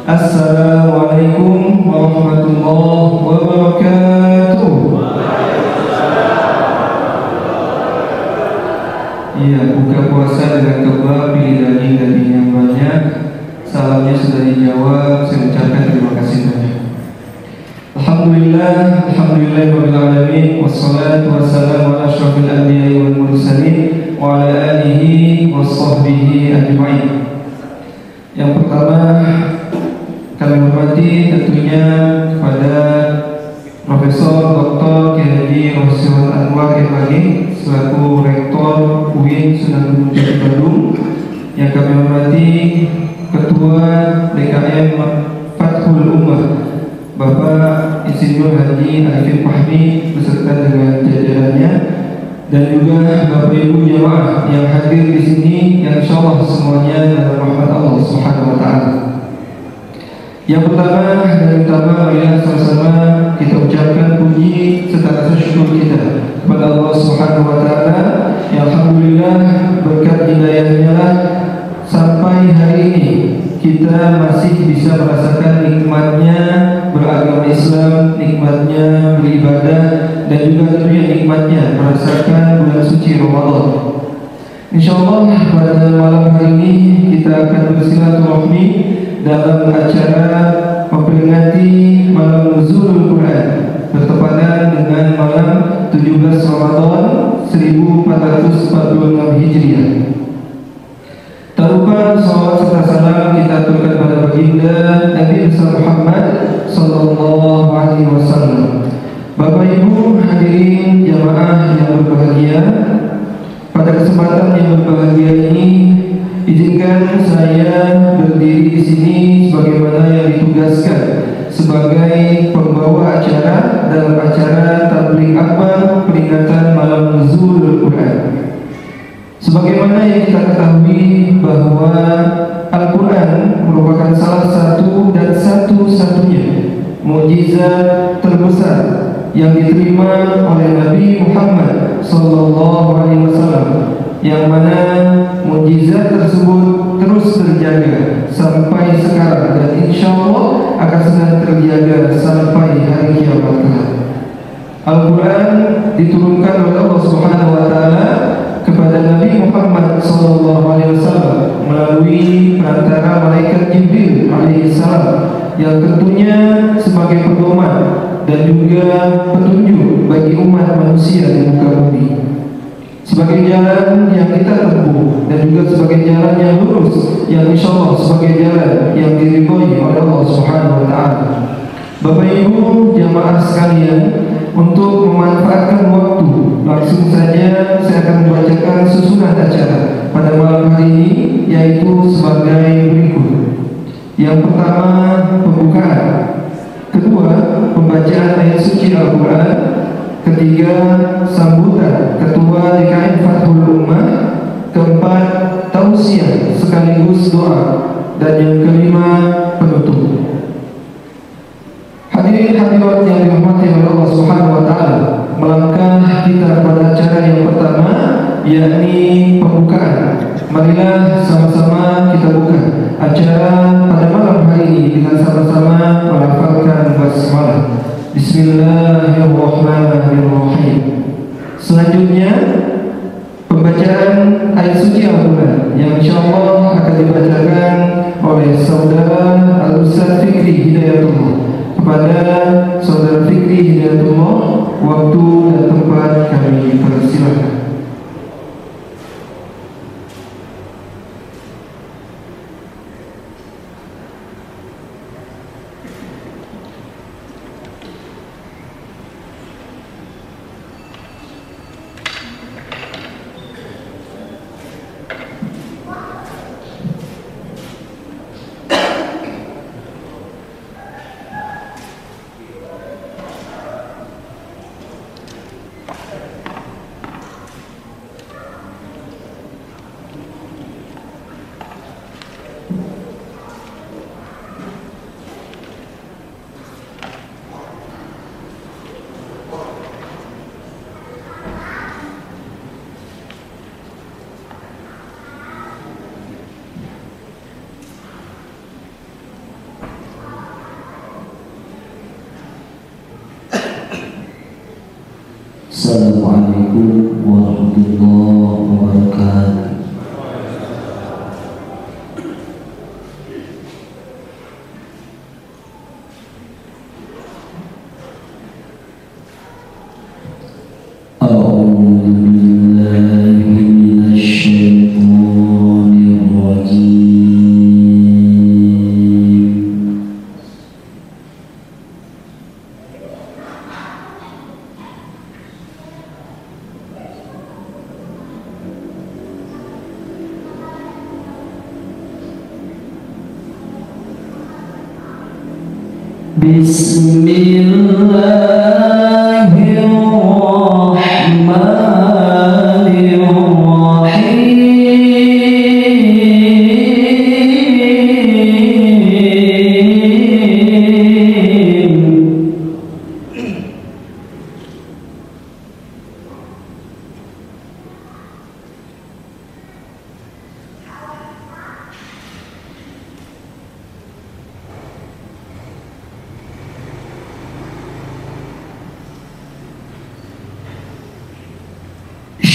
Assalamualaikum warahmatullahi wabarakatuh. Iya, buka puasa dengan kebab, pilih daging yang banyak. Salamnya sudah dijawab, saya ucapkan terima kasih banyak. Alhamdulillah, rabbil alamin, wassalatu wassalamu ala asyrafil anbiya'i wal mursalin wa ala alihi washabbihi ajma'in. Yang pertama kami hormati tentunya kepada Profesor Dr. Kiai Haji Rosyid Anwar MAG selaku Rektor UIN Sunan Gunung Jati Bandung. Yang kami hormati Ketua DKM Fathul Ummah Bapak Insinyur Haji Arifin Fahmi beserta dengan jajarannya, dan juga Bapak Ibu jamaah yang hadir di sini yang insyaallah semuanya dalam rahmat Allah Subhanahu wa taala. Yang pertama dan utama, marilah sama-sama kita ucapkan puji serta rasa syukur kita kepada Allah Subhanahu wa taala yang alhamdulillah berkat hidayahnya lah sampai hari ini kita masih bisa merasakan nikmatnya beragama Islam, nikmatnya beribadah, dan juga tentunya nikmatnya merasakan bulan suci Ramadan. InsyaAllah pada malam hari ini kita akan bersilaturahmi dalam acara memperingati malam Nuzulul Quran bertepatan dengan malam 17 Ramadan 1446 Hijriah. Tak lupa salawat serta salam kita aturkan pada baginda Nabi besar Muhammad sallallahu alaihi wasallam. Bapak Ibu hadirin jamaah yang berbahagia, pada kesempatan yang berbahagia ini izinkan saya berdiri di sini sebagaimana yang ditugaskan sebagai pembawa acara dalam acara tabligh akbar peringatan malam Nuzulul Quran. Sebagaimana yang kita ketahui bahwa Al-Quran merupakan salah satu dan satu-satunya mukjizat terbesar yang diterima oleh Nabi Muhammad SAW, yang mana mukjizat tersebut terus terjaga sampai sekarang dan insya Allah akan sedang terjaga sampai hari kiamat kelak. Al-Quran diturunkan oleh Allah Subhanahu wa taala kepada Nabi Muhammad SAW melalui perantara malaikat Jibril alaihissalam, yang tentunya sebagai pedoman dan juga petunjuk bagi umat manusia di muka bumi, sebagai jalan yang kita tempuh dan juga sebagai jalan yang lurus yang insyaallah sebagai jalan yang diridhoi oleh Allah Subhanahu wa taala. Bapak Ibu jamaah sekalian, untuk memanfaatkan waktu, langsung saja saya akan membacakan susunan acara pada malam hari ini, yaitu sebagai berikut. Yang pertama, pembukaan. Kedua, pembacaan ayat suci Al-Quran. Ketiga, sambutan Ketua DKM Fathul Ummah. Keempat, tausiah sekaligus doa. Dan yang kelima, penutup. Hadirin hadirat yang dirahmati oleh Allah Subhanahu wa taala, melangkah kita pada acara yang pertama, yakni pembukaan. Marilah sama-sama kita buka acara pada malam hari ini dengan sama-sama melafalkan basmalah. Bismillahirrahmanirrahim. Selanjutnya pembacaan ayat suci Al-Quran yang insyaallah akan dibacakan oleh saudara Al-Ustaz Fikri Hidayatullah. Kepada saudara Fikri Hidayatullah, waktu dan tempat kami persilakan. Assalamualaikum warahmatullahi wabarakatuh.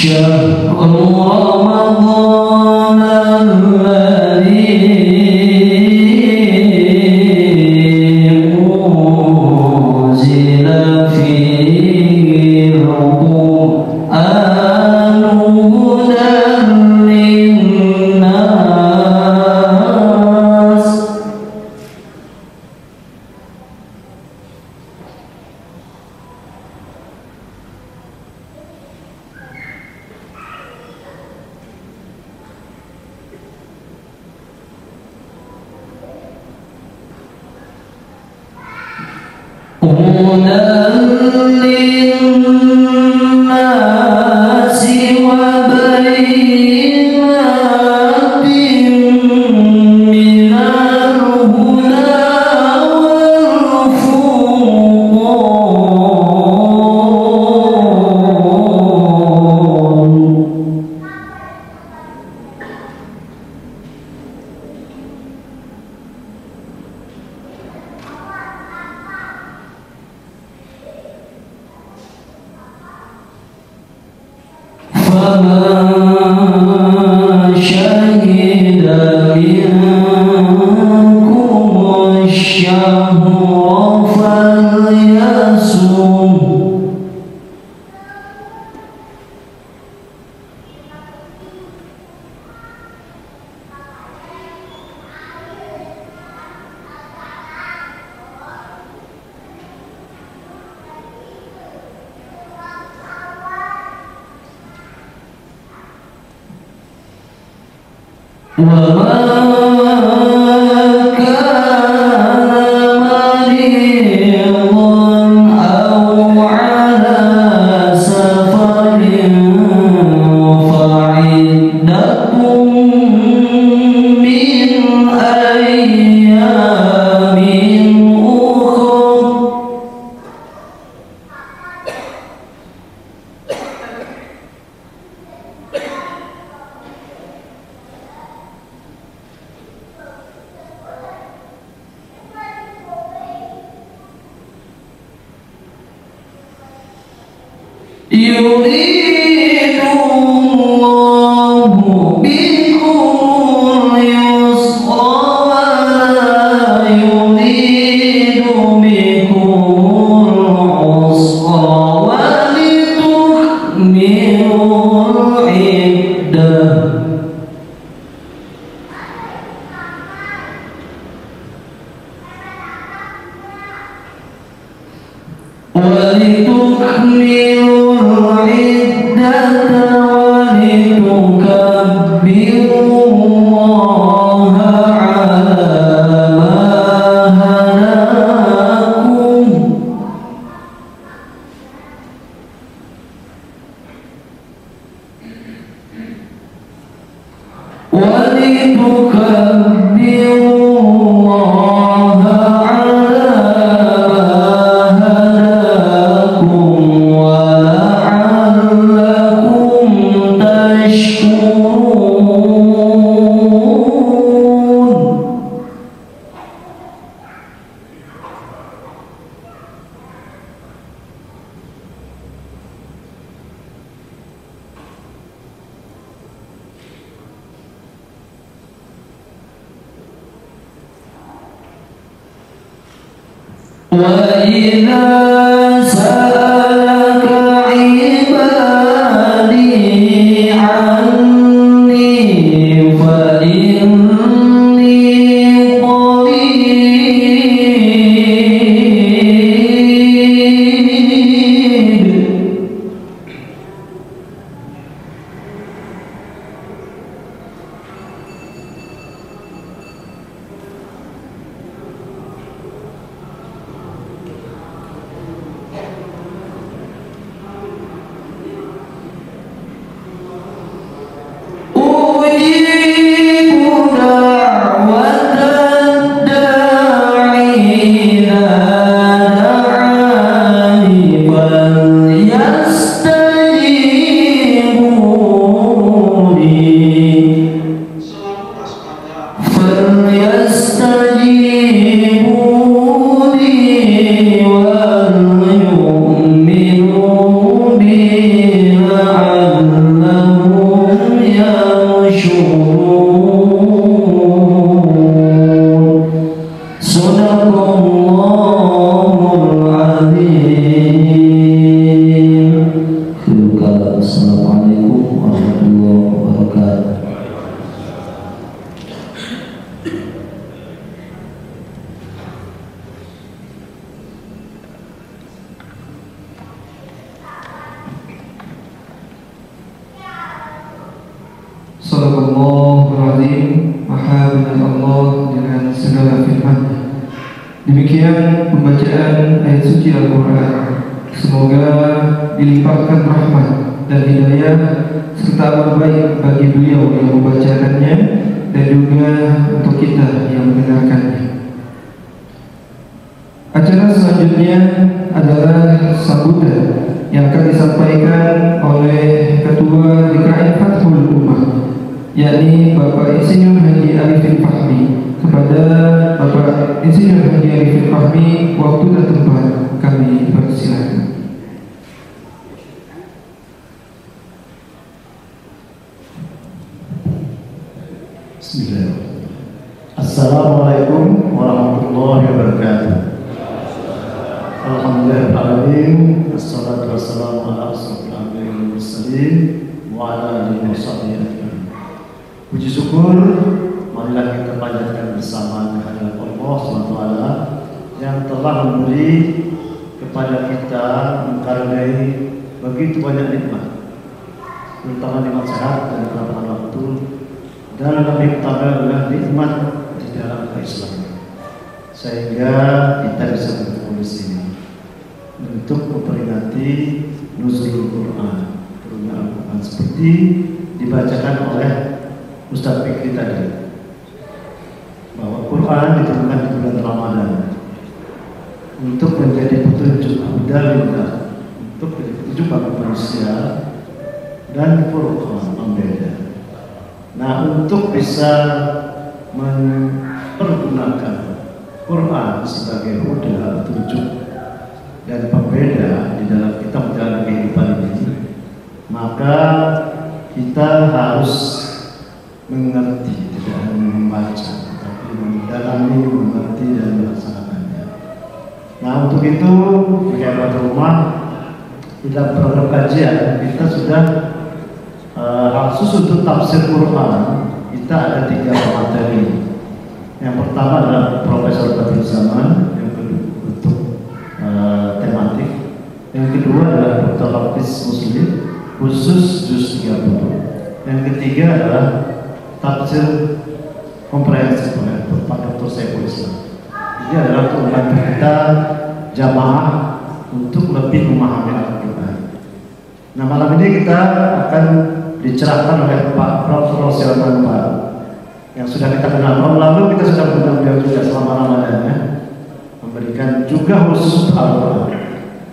شهر رمضان الذي أنزل فيه القرآن هدى للناس وبينات من الهدى فمن شهد منكم الشهر فليصم وما كان مريضا أو على سفر فعدة من أيام أخر يريد الله بكم اليسر ولا يريد بكم العسر ولتكملوا العدة ولتكملوا العدة ولتكبروا الله على ما هداكم ولتكبروا الله على ما هداكم ولا وإذا سألك عبادي عني فإني Sadaqallahul Maha benar Allah dengan segala firman-Nya. Demikian pembacaan ayat suci Al-Quran. Semoga dilimpahkan rahmat dan hidayah serta amal baik bagi beliau yang membacakannya dan juga untuk kita yang mendengarkannya. Acara selanjutnya adalah sambutan yang akan disampaikan oleh Ketua DKM Fathul Ummah, yakni Bapak Insinyur Haji Arifin Fahmi. Kepada Bapak Insinyur Haji Arifin Fahmi, waktu dan tempat kami persilakan. Bismillahirrahmanirrahim. Assalamualaikum warahmatullahi wabarakatuh. Alhamdulillahirrahmanirrahim. Assalatu wassalamu ala asyrafil anbiya'i wal mursalin wa ala alihi washabbihi ajmain. Puji syukur marilah kita panjatkan bersama kehadirat Allah SWT yang telah memberi kepada kita, mengkaruniai begitu banyak nikmat, terutama nikmat sehat dan kelapangan waktu, dan lebih utama adalah nikmat di dalam keislaman, sehingga kita bisa bertemu di sini untuk memperingati nuzulul Quran, turunnya Al-Quran seperti dibacakan oleh Ustaz Fikri tadi, bahwa Quran diturunkan di bulan Ramadan untuk menjadi petunjuk hudalillah, untuk menjadi petunjuk bagi manusia dan furqan, pembeda. Nah, untuk bisa mempergunakan Quran sebagai huda, petunjuk dan pembeda di dalam kita menjalani kehidupan ini, maka kita harus mengerti, tidak hanya membaca, tapi mendalami, mengerti dan melaksanakannya. Nah, untuk itu di rumah dalam program kajian kita sudah khusus untuk tafsir Quran kita ada 3 materi. Yang pertama adalah Profesor Badrul Zaman, yang kedua untuk tematik, yang kedua adalah Dr. Hafiz Muslim khusus juz 30, yang ketiga adalah tafsir komprehensif oleh Pak Dr. Saiful Islam. Ini adalah untuk membantu kita jamaah untuk lebih memahami Al-Quran. Nah, malam ini kita akan dicerahkan oleh Pak Prof. Rosyalman Pak yang sudah kita kenal. Lalu kita sudah mengundang beliau juga selama Ramadan, ya, memberikan juga khusus Al-Quran.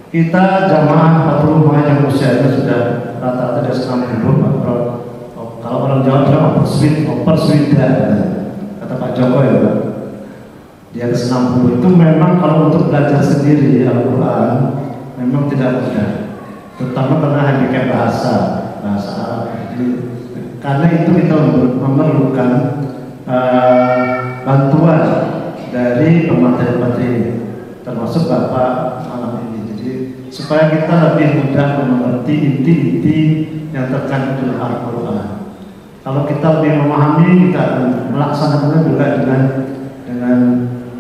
Kita jamaah Fathul Ummah yang usianya sudah rata-rata di 60, Pak Prof. Kalau orang Jawa bilang perswida, kata Pak Joko ya, Pak. Di atas 60 itu memang kalau untuk belajar sendiri Al-Quran memang tidak mudah, terutama karena handicap bahasa Arab. Karena itu kita memerlukan bantuan dari pemateri-pemateri. termasuk Bapak malam ini. Jadi supaya kita lebih mudah mengerti inti-inti yang terkandung dalam Al-Quran. Kalau kita lebih memahami, kita akan melaksanakannya juga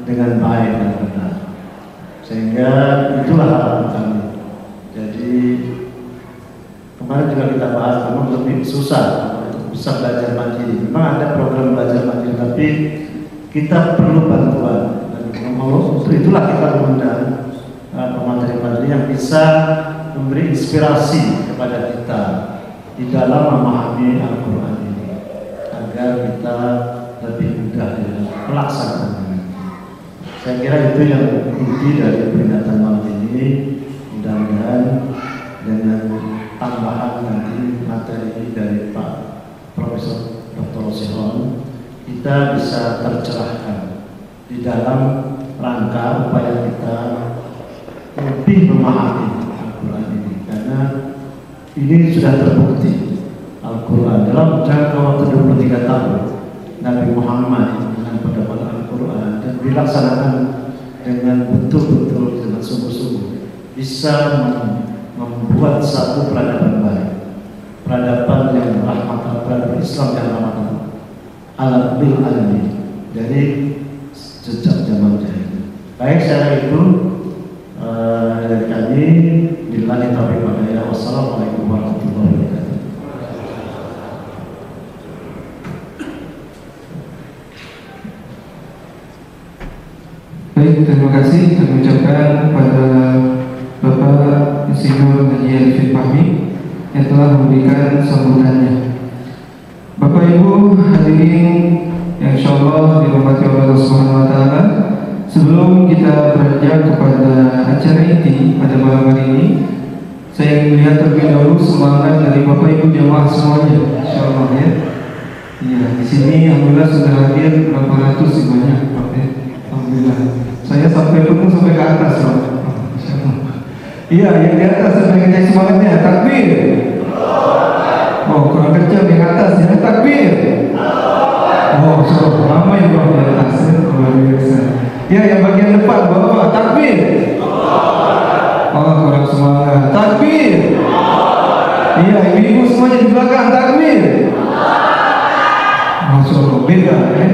dengan baik dan benar. Sehingga itulah harapan kami. Jadi kemarin juga kita bahas, memang lebih susah untuk bisa belajar mandiri. Memang ada program belajar mandiri, tapi kita perlu bantuan. Dan untuk itulah kita mengundang pemateri-pemateri yang bisa memberi inspirasi kepada kita di dalam memahami Al-Quran ini, agar kita lebih mudah dalam pelaksanaan. Saya kira itu yang inti dari peringatan malam ini. Mudah-mudahan dengan tambahan nanti materi dari Pak Profesor Dr. Rosihon, kita bisa tercerahkan di dalam rangka upaya kita lebih memahami Al-Quran ini, karena ini sudah terbukti Al-Quran dalam jangka waktu 23 tahun Nabi Muhammad dengan pendapat Al-Quran dan dilaksanakan dengan betul-betul dengan sungguh-sungguh bisa membuat satu peradaban baik, peradaban yang rahmatan, peradaban Islam yang rahmatan alam bil alamin dari sejak zaman jahiliyah. Baik, saya itu dari kami. Billahi taufiq wal hidayah. Wassalamualaikum warahmatullahi wabarakatuh. Baik, terima kasih kami ucapkan kepada Bapak Insinyur Haji Arifin Fahmi yang telah memberikan sambutannya. Bapak Ibu hadirin yang insyaallah dirahmati oleh Allah Subhanahu wa taala, sebelum kita beranjak kepada acara inti pada malam hari ini, saya ingin melihat terlebih dahulu semangat dari Bapak Ibu jamaah semuanya, insyaallah ya. Iya, di sini alhamdulillah sudah hadir berapa ratus banyak, Pak ya. Alhamdulillah. Saya sampai penuh sampai ke atas, Pak. Iya, yang di atas saya pengen cek semangatnya. Takbir. Oh, kurang kencang yang atas ya. Takbir. Oh, so ramai Pak di atas. Luar biasa. Ya, yang bagian depan Bapak, takbir. Oh, kurang semangat. Takbir. Iya, ibu-ibu semuanya di belakang, takbir. Masya Allah, beda ya.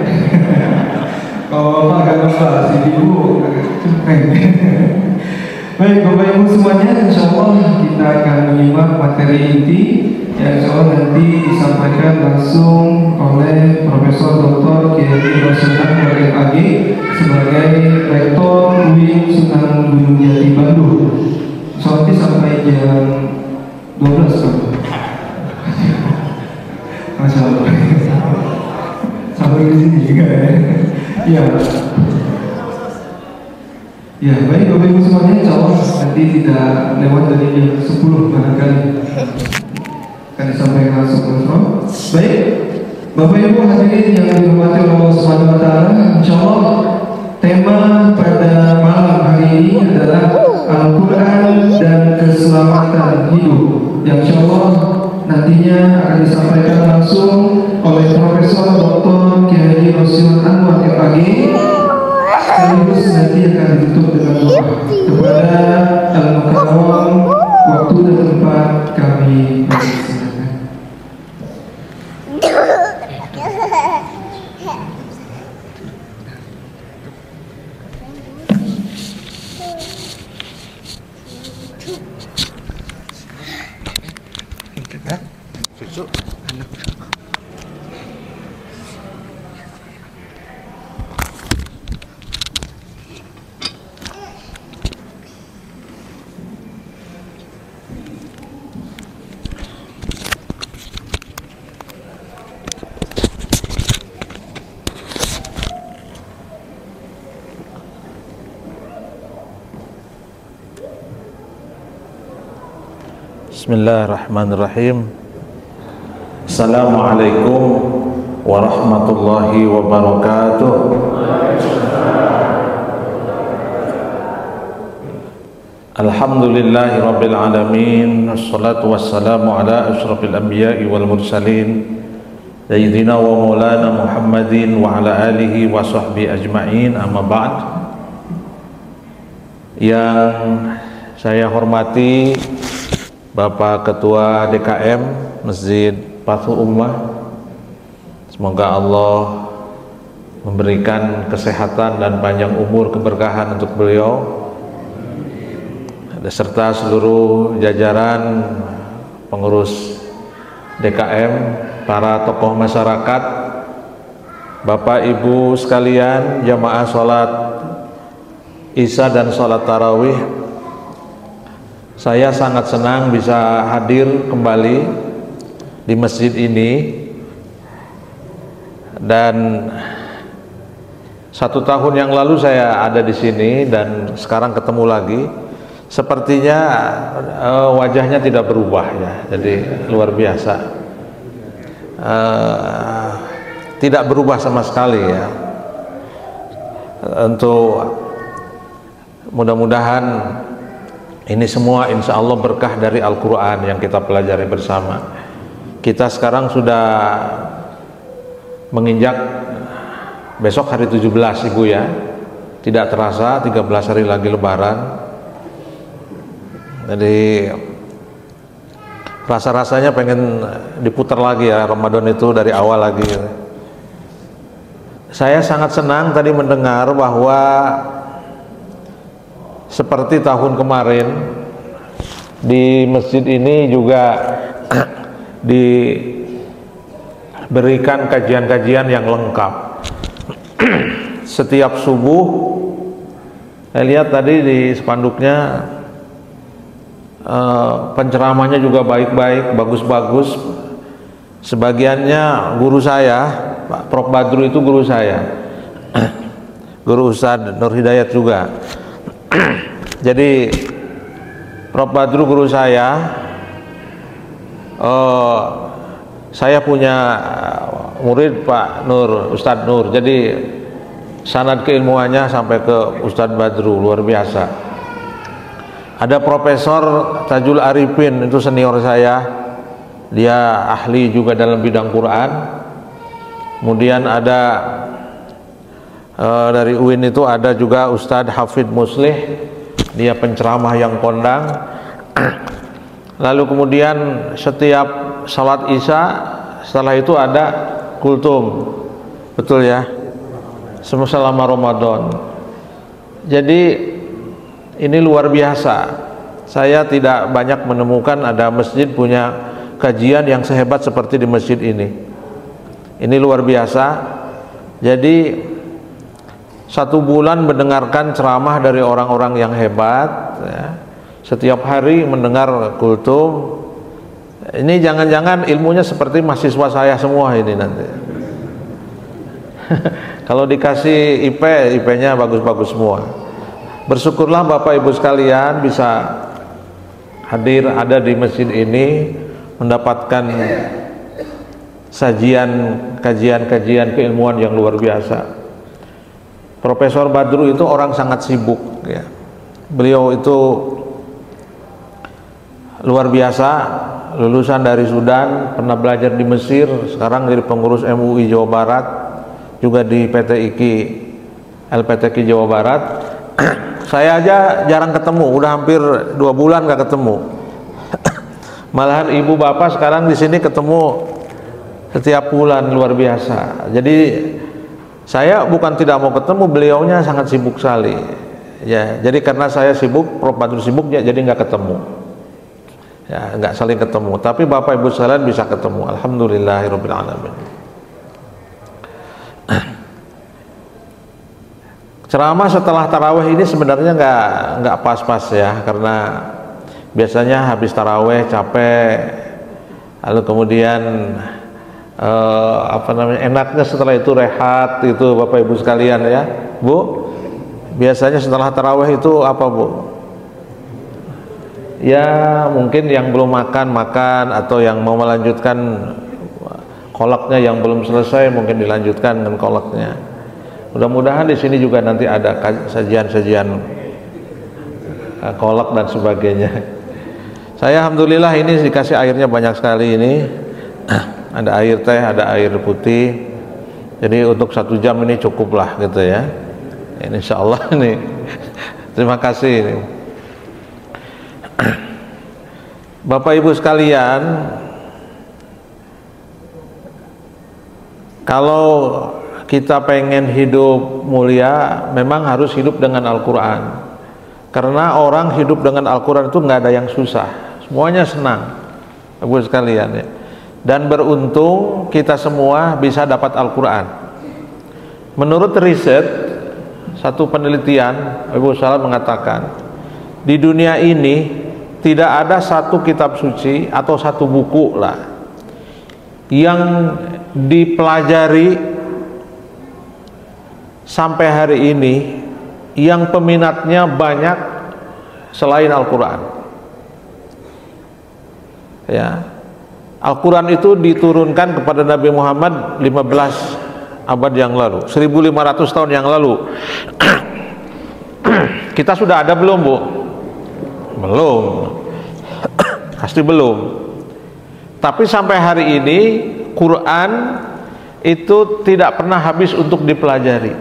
Kalau Bapak agak besar, si ibu agak cepet. Baik, Bapak Ibu semuanya, insya Allah kita akan menyimak materi inti yang insya Allah nanti disampaikan langsung oleh Profesor Dr. Kiai Rosunan MAG sebagai Rektor UIN Sunan Gunung Jati Bandung. Insya Allah sampai jam 12 kan? Masya Allah. Sampai ke sini juga ya. Ya. Ya, baik Bapak Ibu semuanya, insya Allah nanti tidak lewat dari jam 10 barangkali akan disampaikan langsung Prof. Baik, Bapak Ibu hadirin yang dirahmati Allah Subhanahu wa taala, insya Allah tema pada malam hari ini adalah Al-Quran dan keselamatan hidup, yang insya Allah nantinya akan disampaikan langsung oleh Profesor Dr. Kiai Rosunan Anwar MAG. Sekaligus nanti akan ditutup dengan doa kepada Al-Mukarram. Waktu dan tempat kami persilakan. Bismillahirrahmanirrahim. Assalamualaikum warahmatullahi wabarakatuh. Alhamdulillahi rabbil alamin. Wassalatu wassalamu ala asyrafil anbiya'i wal mursalin Sayyidina wa maulana Muhammadin wa ala alihi wa sahbihi ajma'in. Amma ba'd. Yang saya hormati Bapak Ketua DKM Masjid Fathul Ummah, semoga Allah memberikan kesehatan dan panjang umur keberkahan untuk beliau serta seluruh jajaran pengurus DKM, para tokoh masyarakat, Bapak Ibu sekalian, jamaah sholat Isya dan sholat tarawih. Saya sangat senang bisa hadir kembali di masjid ini, dan 1 tahun yang lalu saya ada di sini dan sekarang ketemu lagi. Sepertinya wajahnya tidak berubah ya, jadi luar biasa, tidak berubah sama sekali ya. Untuk mudah-mudahan ini semua insya Allah berkah dari Al-Quran yang kita pelajari bersama. Kita sekarang sudah menginjak besok hari 17 Ibu ya, tidak terasa 13 hari lagi Lebaran. Jadi rasa-rasanya pengen diputar lagi ya Ramadan itu dari awal lagi. Saya sangat senang tadi mendengar bahwa seperti tahun kemarin di masjid ini juga diberikan kajian-kajian yang lengkap. Setiap subuh saya lihat tadi di spanduknya penceramahnya juga baik-baik, bagus-bagus. Sebagiannya guru saya, Pak Prof Badru itu guru saya, guru Ustadz Nur Hidayat juga. Jadi Prof Badru guru saya punya murid Pak Nur, Ustadz Nur. Jadi sanad keilmuannya sampai ke Ustadz Badru, luar biasa. Ada Profesor Tajul Arifin, itu senior saya, dia ahli juga dalam bidang Quran. Kemudian ada dari UIN itu ada juga Ustadz Hafid Muslih, dia penceramah yang kondang. Lalu kemudian setiap salat Isya setelah itu ada kultum, betul ya, selama Ramadan. Jadi ini luar biasa. Saya tidak banyak menemukan ada masjid punya kajian yang sehebat seperti di masjid ini. Ini luar biasa. Jadi 1 bulan mendengarkan ceramah dari orang-orang yang hebat ya. Setiap hari mendengar kultum. Ini jangan-jangan ilmunya seperti mahasiswa saya semua ini nanti. Kalau dikasih IP-nya bagus-bagus semua. Bersyukurlah Bapak Ibu sekalian bisa hadir ada di masjid ini, mendapatkan kajian-kajian keilmuan yang luar biasa. Profesor Badru itu orang sangat sibuk ya. Beliau itu luar biasa, lulusan dari Sudan, pernah belajar di Mesir, sekarang jadi pengurus MUI Jawa Barat, juga di LPTQ Jawa Barat. Saya aja jarang ketemu, udah hampir 2 bulan gak ketemu. Malahan ibu bapak sekarang di sini ketemu setiap bulan, luar biasa. Jadi saya bukan tidak mau ketemu, beliaunya sangat sibuk sekali. Ya, jadi karena saya sibuk, Prof Badru sibuk, ya, jadi nggak ketemu. Ya, nggak saling ketemu. Tapi bapak ibu sekalian bisa ketemu. Alhamdulillahirabbil alamin. Ceramah setelah taraweh ini sebenarnya nggak pas-pas ya, karena biasanya habis taraweh capek, lalu kemudian enaknya setelah itu rehat itu Bapak Ibu sekalian ya, Bu. Biasanya setelah taraweh itu apa, Bu? Ya mungkin yang belum makan, atau yang mau melanjutkan kolaknya yang belum selesai mungkin dilanjutkan dengan kolaknya. Mudah-mudahan di sini juga nanti ada sajian-sajian kolak dan sebagainya. Saya alhamdulillah ini dikasih airnya banyak sekali ini. Ada air teh, ada air putih. Jadi untuk 1 jam ini cukup lah gitu ya. Insya Allah ini Terima kasih. Bapak Ibu sekalian, kalau kita pengen hidup mulia, memang harus hidup dengan Al-Quran. Karena orang hidup dengan Al-Quran itu nggak ada yang susah, semuanya senang, Ibu sekalian ya. Dan beruntung kita semua bisa dapat Al-Quran. Menurut riset, satu penelitian, Ibu Salah mengatakan, di dunia ini tidak ada satu kitab suci atau satu buku lah yang dipelajari sampai hari ini yang peminatnya banyak selain Al-Quran. Ya, Al-Quran itu diturunkan kepada Nabi Muhammad 15 abad yang lalu, 1500 tahun yang lalu. Kita sudah ada belum, Bu? Belum. Pasti belum. Tapi sampai hari ini Quran itu tidak pernah habis untuk dipelajari.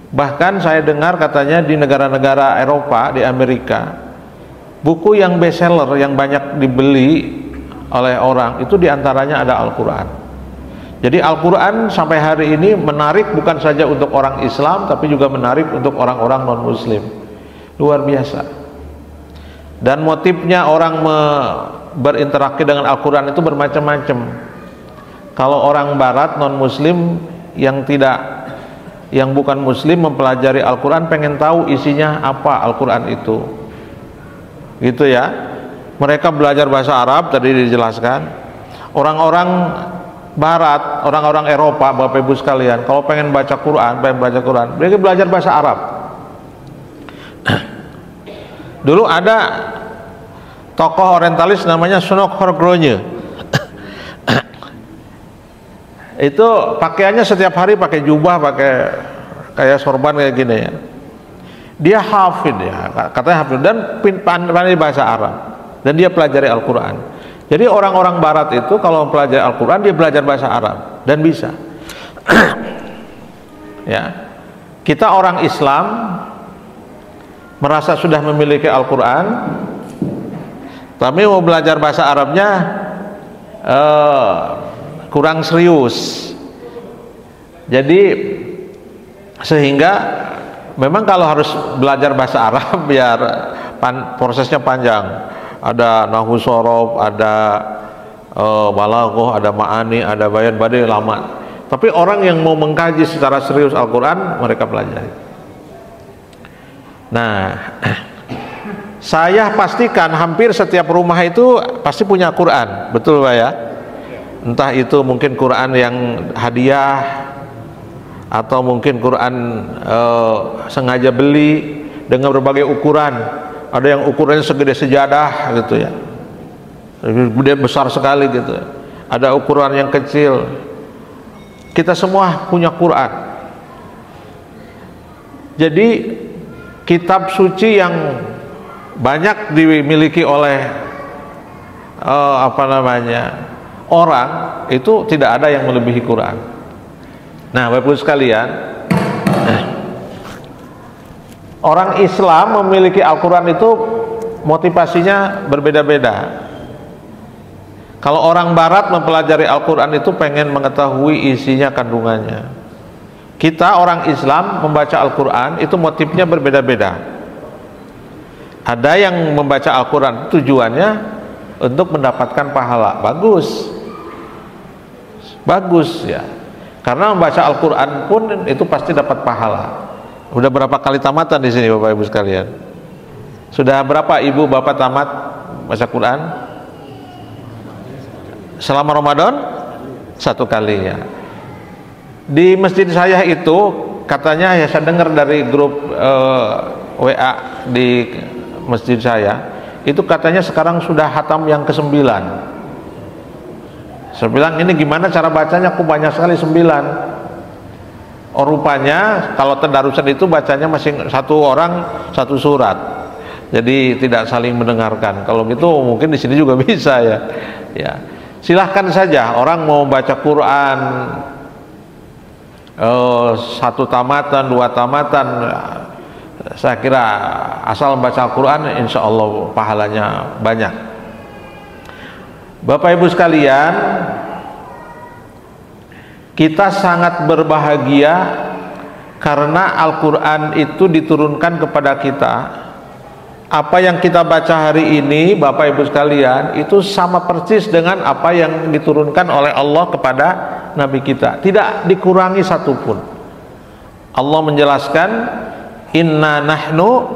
Bahkan saya dengar katanya di negara-negara Eropa, di Amerika, buku yang bestseller yang banyak dibeli oleh orang itu diantaranya ada Al-Quran. Jadi Al-Quran sampai hari ini menarik bukan saja untuk orang Islam, tapi juga menarik untuk orang-orang non-Muslim. Luar biasa. Dan motifnya orang berinteraksi dengan Al-Quran itu bermacam-macam. Kalau orang Barat non-Muslim yang bukan Muslim mempelajari Al-Quran, pengen tahu isinya apa Al-Quran itu, gitu ya. Mereka belajar bahasa Arab, tadi dijelaskan. Orang-orang Barat, orang-orang Eropa, Bapak Ibu sekalian, kalau pengen baca Quran, mereka belajar bahasa Arab. Dulu ada tokoh orientalis namanya Sunok Horgronya. Itu pakaiannya setiap hari pakai jubah, pakai kayak sorban kayak gini ya. Dia hafid ya, katanya hafid dan pandai bahasa Arab, dan dia pelajari Al-Quran. Jadi orang-orang Barat itu kalau mempelajari Al-Quran, dia belajar bahasa Arab dan bisa. Ya, kita orang Islam merasa sudah memiliki Al-Quran, tapi mau belajar bahasa Arabnya kurang serius. Jadi sehingga memang kalau harus belajar bahasa Arab biar prosesnya panjang. Ada nahwu shorof, ada balaghah, ada ma'ani, ada bayan badai, lama. Tapi orang yang mau mengkaji secara serius Al-Quran, mereka pelajari. Nah, saya pastikan hampir setiap rumah itu pasti punya Quran, betul Pak ya? Entah itu mungkin Quran yang hadiah, atau mungkin Quran sengaja beli dengan berbagai ukuran. Ada yang ukurannya segede sejadah gitu ya, gede besar sekali gitu. Ada ukuran yang kecil. Kita semua punya Quran. Jadi kitab suci yang banyak dimiliki oleh orang itu tidak ada yang melebihi Quran. Nah, Bapak Ibu sekalian, orang Islam memiliki Al-Quran itu motivasinya berbeda-beda. Kalau orang Barat mempelajari Al-Quran itu pengen mengetahui isinya, kandungannya. Kita orang Islam membaca Al-Quran itu motifnya berbeda-beda. Ada yang membaca Al-Quran tujuannya untuk mendapatkan pahala. Bagus ya. Karena membaca Al-Quran pun itu pasti dapat pahala. Udah berapa kali tamatan di sini Bapak Ibu sekalian? Sudah berapa Ibu Bapak tamat baca Quran? Selama Ramadan? 1 kali ya. Di masjid saya itu katanya, ya saya dengar dari grup WA di masjid saya, itu katanya sekarang sudah hatam yang ke-9. Saya bilang, ini gimana cara bacanya? Kok banyak sekali 9? Oh, rupanya kalau tadarusan itu bacanya masing satu orang satu surat, jadi tidak saling mendengarkan. Kalau gitu mungkin di sini juga bisa ya. Ya, silahkan saja orang mau baca Quran 1 tamatan, 2 tamatan, saya kira asal membaca Al-Quran insya Allah pahalanya banyak. Bapak Ibu sekalian, kita sangat berbahagia karena Al-Quran itu diturunkan kepada kita. Apa yang kita baca hari ini Bapak Ibu sekalian itu sama persis dengan apa yang diturunkan oleh Allah kepada Nabi kita, tidak dikurangi satupun. Allah menjelaskan, inna nahnu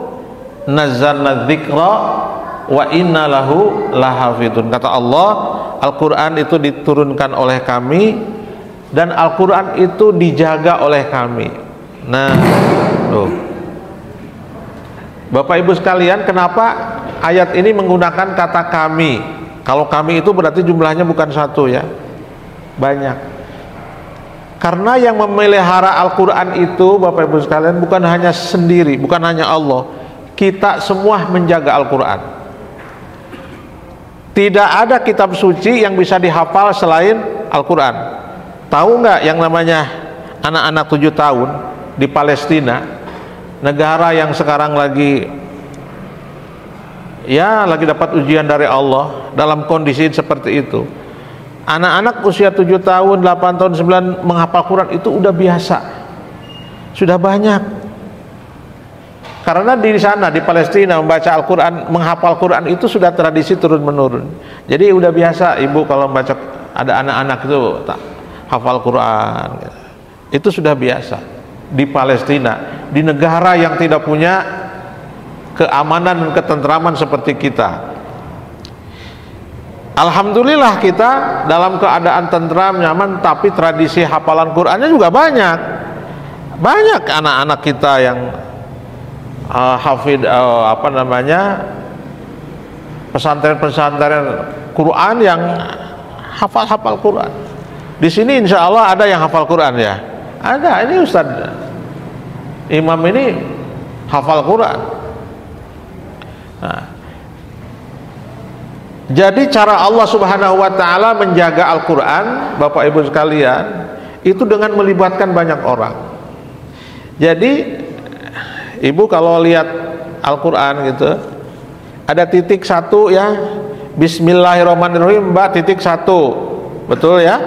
nazzalna dzikra wa inna lahu lahafidun. Kata Allah, Al-Quran itu diturunkan oleh kami dan Al-Quran itu dijaga oleh kami. Nah, tuh. Bapak Ibu sekalian, kenapa ayat ini menggunakan kata kami? Kalau kami itu berarti jumlahnya bukan satu ya, banyak. Karena yang memelihara Al-Quran itu Bapak Ibu sekalian bukan hanya sendiri, bukan hanya Allah. Kita semua menjaga Al-Quran. Tidak ada kitab suci yang bisa dihafal selain Al-Quran. Tahu nggak yang namanya anak-anak 7 tahun di Palestina, negara yang sekarang lagi dapat ujian dari Allah, dalam kondisi seperti itu, anak-anak usia 7 tahun, 8 tahun, 9 menghafal Quran itu udah biasa, sudah banyak. Karena di sana di Palestina membaca Al-Quran, menghafal Quran itu sudah tradisi turun menurun. Jadi udah biasa ibu kalau membaca, ada anak-anak itu hafal Quran, itu sudah biasa di Palestina, di negara yang tidak punya keamanan dan ketentraman seperti kita. Alhamdulillah kita dalam keadaan tentram, nyaman, tapi tradisi hafalan Qurannya juga banyak. Banyak anak-anak kita yang hafid pesantren-pesantren Quran yang hafal Quran. Di sini insya Allah ada yang hafal Quran ya. Ada, ini Ustaz Imam ini hafal Quran. Nah, jadi cara Allah Subhanahu wa Ta'ala menjaga Al-Quran Bapak Ibu sekalian itu dengan melibatkan banyak orang. Jadi ibu kalau lihat Al-Quran gitu, ada titik 1 ya, Bismillahirrahmanirrahim, Mbak, titik 1, betul ya?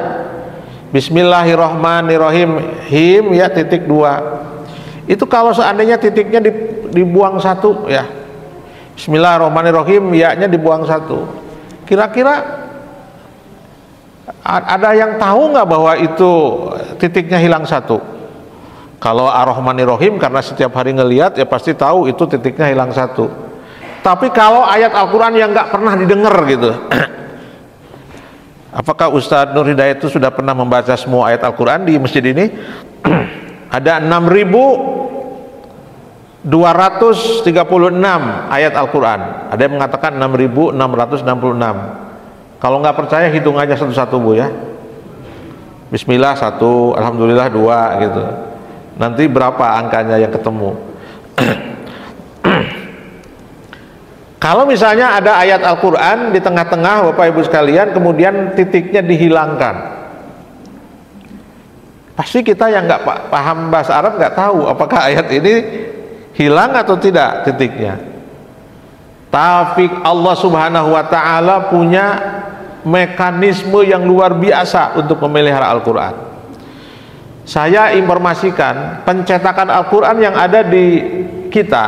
Bismillahirrahmanirrahim, him ya, titik 2. Itu kalau seandainya titiknya dibuang 1 ya, Bismillahirrahmanirrahim, ya-nya dibuang 1, kira-kira ada yang tahu nggak bahwa itu titiknya hilang 1? Kalau Ar-Rahmanir-Rahim karena setiap hari ngelihat ya pasti tahu itu titiknya hilang 1. Tapi kalau ayat Al-Quran yang nggak pernah didengar gitu, apakah Ustadz Nur Hidayat itu sudah pernah membaca semua ayat Al-Quran di masjid ini? Ada 6.236 ayat Al-Quran. Ada yang mengatakan 6.666. Kalau nggak percaya hitung aja satu-satu Bu ya. Bismillah 1, Alhamdulillah 2 gitu. Nanti berapa angkanya yang ketemu? Kalau misalnya ada ayat Al-Quran di tengah-tengah Bapak Ibu sekalian, kemudian titiknya dihilangkan, pasti kita yang nggak paham bahasa Arab nggak tahu apakah ayat ini hilang atau tidak titiknya. Tapi Allah Subhanahu wa Ta'ala punya mekanisme yang luar biasa untuk memelihara Al-Quran. Saya informasikan pencetakan Al-Quran yang ada di kita,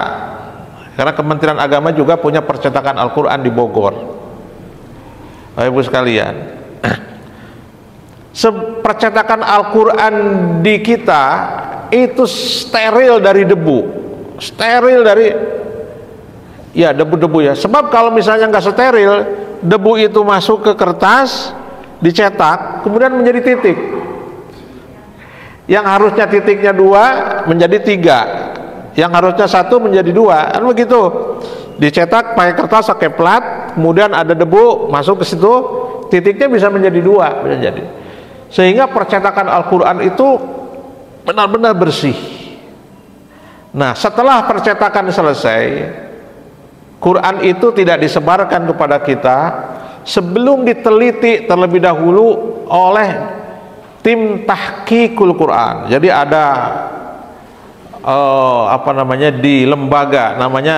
karena Kementerian Agama juga punya percetakan Al-Quran di Bogor. Bapak Ibu sekalian, percetakan Al-Quran di kita itu steril dari debu, steril dari debu-debu ya. Sebab kalau misalnya nggak steril, debu itu masuk ke kertas, dicetak, kemudian menjadi titik. Yang harusnya titiknya 2 menjadi 3, yang harusnya 1 menjadi 2, kan begitu. Dicetak pakai kertas, pakai plat, kemudian ada debu masuk ke situ, titiknya bisa menjadi 2, bisa jadi. Sehingga percetakan Al-Quran itu benar-benar bersih. Nah, setelah percetakan selesai, Quran itu tidak disebarkan kepada kita sebelum diteliti terlebih dahulu oleh tim tahqiqul Quran. Jadi ada apa namanya, di lembaga namanya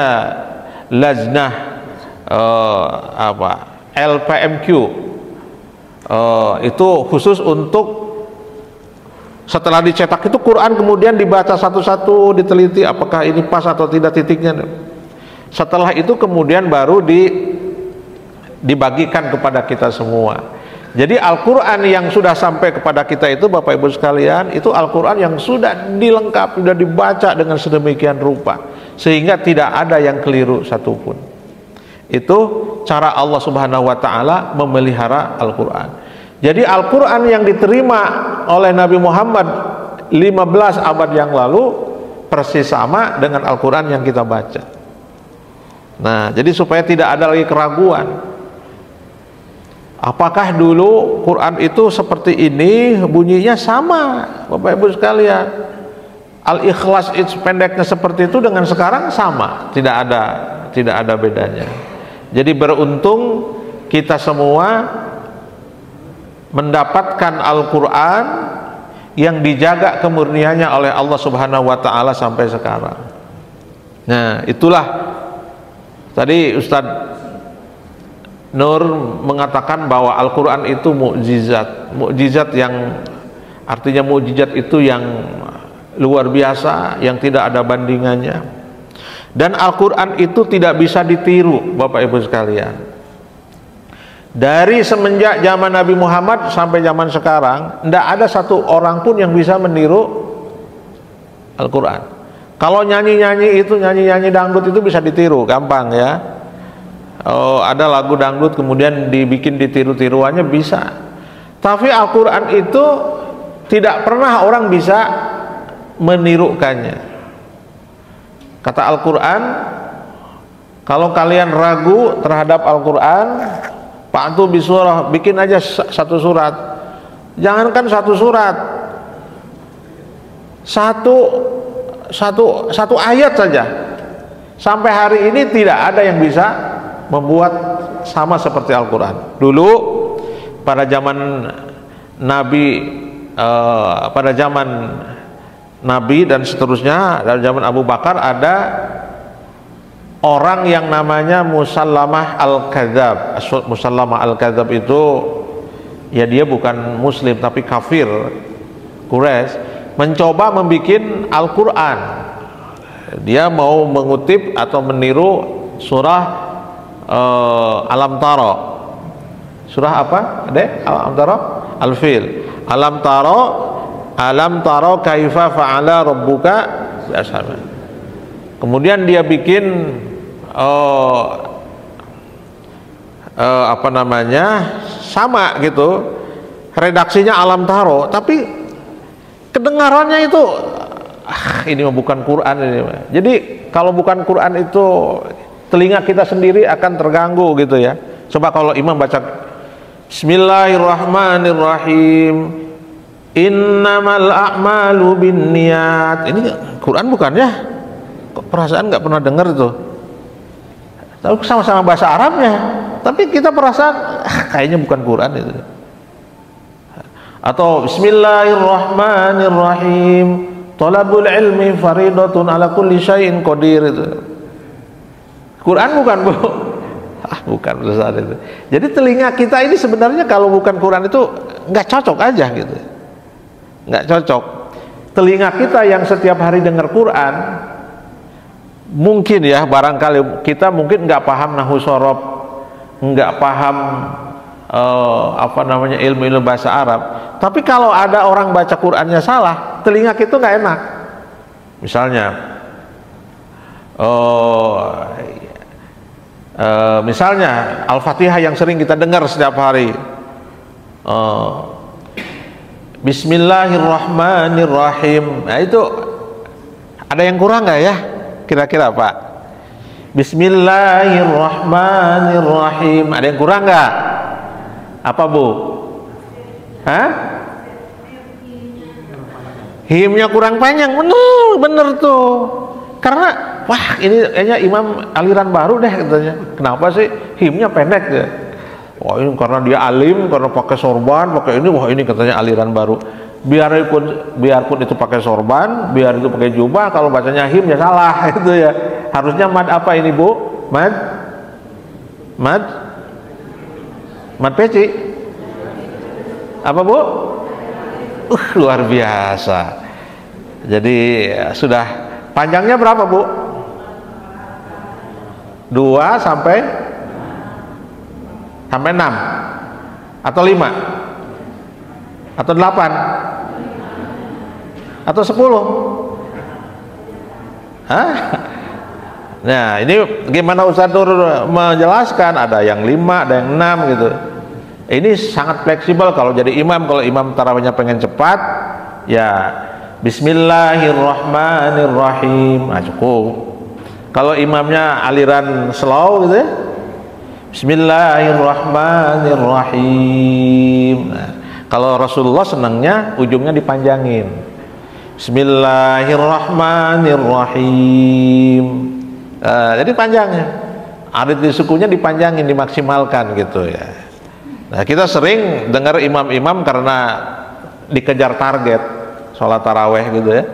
Lajnah LPMQ, itu khusus untuk setelah dicetak itu Quran kemudian dibaca satu-satu, diteliti apakah ini pas atau tidak titiknya. Setelah itu kemudian baru dibagikan kepada kita semua. Jadi Al-Quran yang sudah sampai kepada kita itu, Bapak Ibu sekalian, itu Al-Quran yang sudah dilengkapi, sudah dibaca dengan sedemikian rupa sehingga tidak ada yang keliru satupun. Itu cara Allah Subhanahu wa Ta'ala memelihara Al-Quran. Jadi Al-Quran yang diterima oleh Nabi Muhammad 15 abad yang lalu persis sama dengan Al-Quran yang kita baca. Nah, jadi supaya tidak ada lagi keraguan, apakah dulu Quran itu seperti ini, bunyinya sama, Bapak Ibu sekalian. Al-Ikhlas itu pendeknya seperti itu dengan sekarang sama, tidak ada bedanya. Jadi beruntung kita semua mendapatkan Al-Quran yang dijaga kemurniannya oleh Allah Subhanahu wa Ta'ala sampai sekarang. Nah, itulah tadi Ustadz Nur mengatakan bahwa Al-Quran itu mukjizat yang artinya mukjizat itu yang luar biasa, yang tidak ada bandingannya. Dan Al-Quran itu tidak bisa ditiru, Bapak Ibu sekalian. Dari semenjak zaman Nabi Muhammad sampai zaman sekarang, tidak ada satu orang pun yang bisa meniru Al-Quran. Kalau nyanyi-nyanyi itu, nyanyi-nyanyi dangdut itu bisa ditiru, gampang ya. Ada lagu dangdut kemudian dibikin ditiru-tiruannya bisa. Tapi Al-Quran itu tidak pernah orang bisa menirukannya. Kata Al-Quran, kalau kalian ragu terhadap Al-Quran, Fa'tu bisurah, bikin aja satu surat. Jangankan satu surat, satu ayat saja. Sampai hari ini tidak ada yang bisa membuat sama seperti Al-Quran. Dulu pada zaman Nabi dan seterusnya, dari zaman Abu Bakar ada orang yang namanya Musallamah Al-Kadzab. Musallamah Al-Kadzab itu ya dia bukan muslim tapi kafir Quraisy, mencoba membuat Al-Quran. Dia mau mengutip atau meniru surah Alam Taro. Surah apa? Alam Taro? Al-Fil. Alam Taro kaifa fa'ala rabbuka bi ashabil. Kemudian dia bikin sama gitu, redaksinya Alam Taro, tapi kedengarannya itu ini bukan Quran ini. Jadi kalau bukan Quran itu telinga kita sendiri akan terganggu gitu ya. Coba kalau imam baca Bismillahirrahmanirrahim, innamal a'malu binniyat, ini Quran bukan ya? Perasaan nggak pernah dengar itu, tapi sama-sama bahasa Arabnya, tapi kita perasaan kayaknya bukan Quran itu. Atau Bismillahirrahmanirrahim, thalabul ilmi faridatun ala kulli syai'in qadir, itu Quran bukan, Bu? Bukan besar itu. Jadi telinga kita ini sebenarnya kalau bukan Quran itu nggak cocok aja gitu, nggak cocok. Telinga kita yang setiap hari dengar Quran, mungkin ya barangkali kita mungkin nggak paham nahwu shorof, nggak paham ilmu bahasa Arab, tapi kalau ada orang baca Qurannya salah, telinga kita nggak enak. Misalnya Al-Fatihah yang sering kita dengar setiap hari, Bismillahirrahmanirrahim, nah itu ada yang kurang nggak ya? Kira-kira Pak, Bismillahirrahmanirrahim, ada yang kurang nggak? Apa Bu? Himnya kurang panjang, bener tuh. Karena wah ini kayaknya imam aliran baru deh katanya. Kenapa sih himnya pendek ya? Wah ini karena dia alim, karena pakai sorban, pakai ini, wah ini katanya aliran baru. biarpun itu pakai sorban, biar itu pakai jubah, kalau bacanya him ya salah itu ya. Harusnya mad apa ini Bu? Mad peci. Apa Bu? Luar biasa. Jadi sudah panjangnya berapa Bu? 2 sampai 6 atau 5 atau 8 atau 10? Hah? Nah, ini gimana Ustaz Nur menjelaskan, ada yang 5, ada yang 6 gitu. Ini sangat fleksibel kalau jadi imam. Kalau imam tarawihnya pengen cepat, ya Bismillahirrahmanirrahim, nah, cukup. Kalau imamnya aliran slow gitu ya, Bismillahirrahmanirrahim. Nah, kalau Rasulullah senangnya ujungnya dipanjangin, Bismillahirrahmanirrahim. Jadi panjangnya, arit di sukunya dipanjangin, dimaksimalkan gitu ya. Nah, kita sering dengar imam-imam karena dikejar target sholat taraweh gitu ya.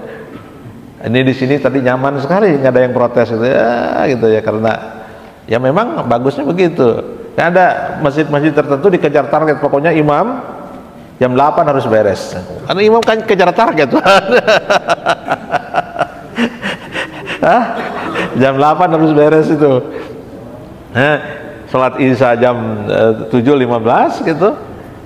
Ini di sini tadi nyaman sekali, nggak ada yang protes gitu ya, karena ya memang bagusnya begitu. Ya, ada masjid-masjid tertentu dikejar target, pokoknya imam jam 8 harus beres. Karena imam kan kejar target. Jam 8 harus beres itu. Sholat isya jam 7.15 gitu,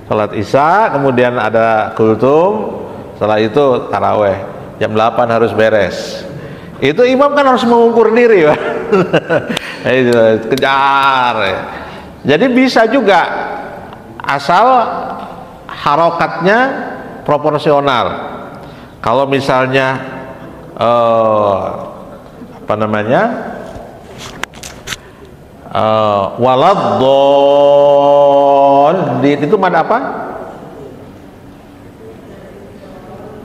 sholat isya, kemudian ada kultum, setelah itu taraweh jam 8 harus beres. Itu imam kan harus mengukur diri Pak. Kejar ya. Jadi bisa juga asal harokatnya proporsional. Kalau misalnya waladdallin itu mad apa?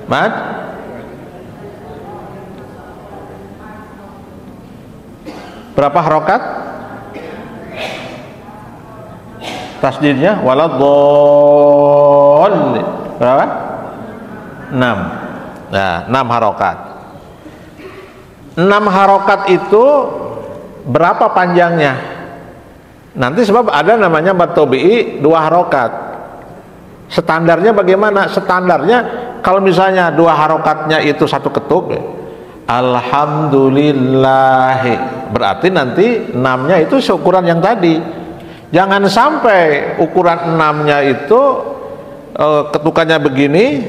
Mad berapa harokat? Tasdidnya waladdallin berapa? 6. Nah, 6 harokat. 6 harokat itu berapa panjangnya? Nanti sebab ada namanya mad tabi'i 2 harokat. Standarnya bagaimana? Standarnya kalau misalnya 2 harokatnya itu 1 ketuk, alhamdulillahi, berarti nanti 6-nya itu seukuran yang tadi. Jangan sampai ukuran 6-nya itu ketukannya begini,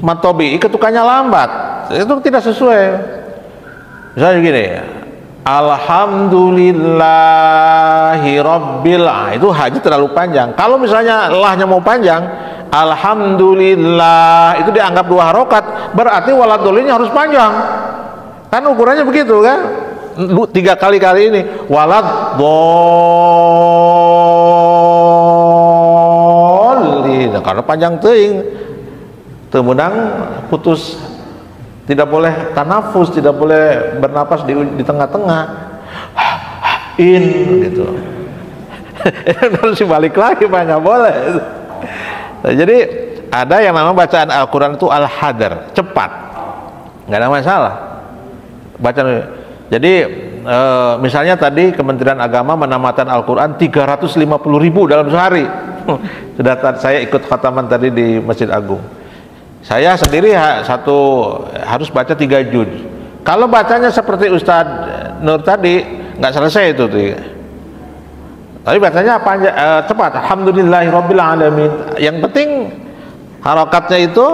mad tabi'i ketukannya lambat. Itu tidak sesuai. Misalnya gini, alhamdulillahi rabbil, itu haji terlalu panjang. Kalau misalnya lahnya mau panjang, alhamdulillah, itu dianggap 2 harokat, berarti waladdolinnya harus panjang. Kan ukurannya begitu kan? 3 kali ini waladdallin, karena panjang teuing, temenang putus. Tidak boleh tanafus, tidak boleh bernapas di tengah-tengah. Gitu. Harus balik lagi Pak, nggak boleh. Nah, jadi ada yang namanya bacaan Al-Quran itu al-hadar, cepat, nggak ada masalah. Bacaan. Jadi misalnya tadi Kementerian Agama menamakan Al-Quran 350.000 dalam sehari. Sudah saya ikut khataman tadi di Masjid Agung. Saya sendiri harus baca 3 juz. Kalau bacanya seperti Ustadz Nur tadi, nggak selesai itu tuh. Tapi bacanya cepat. Alhamdulillahirabbil alamin. Yang penting harokatnya itu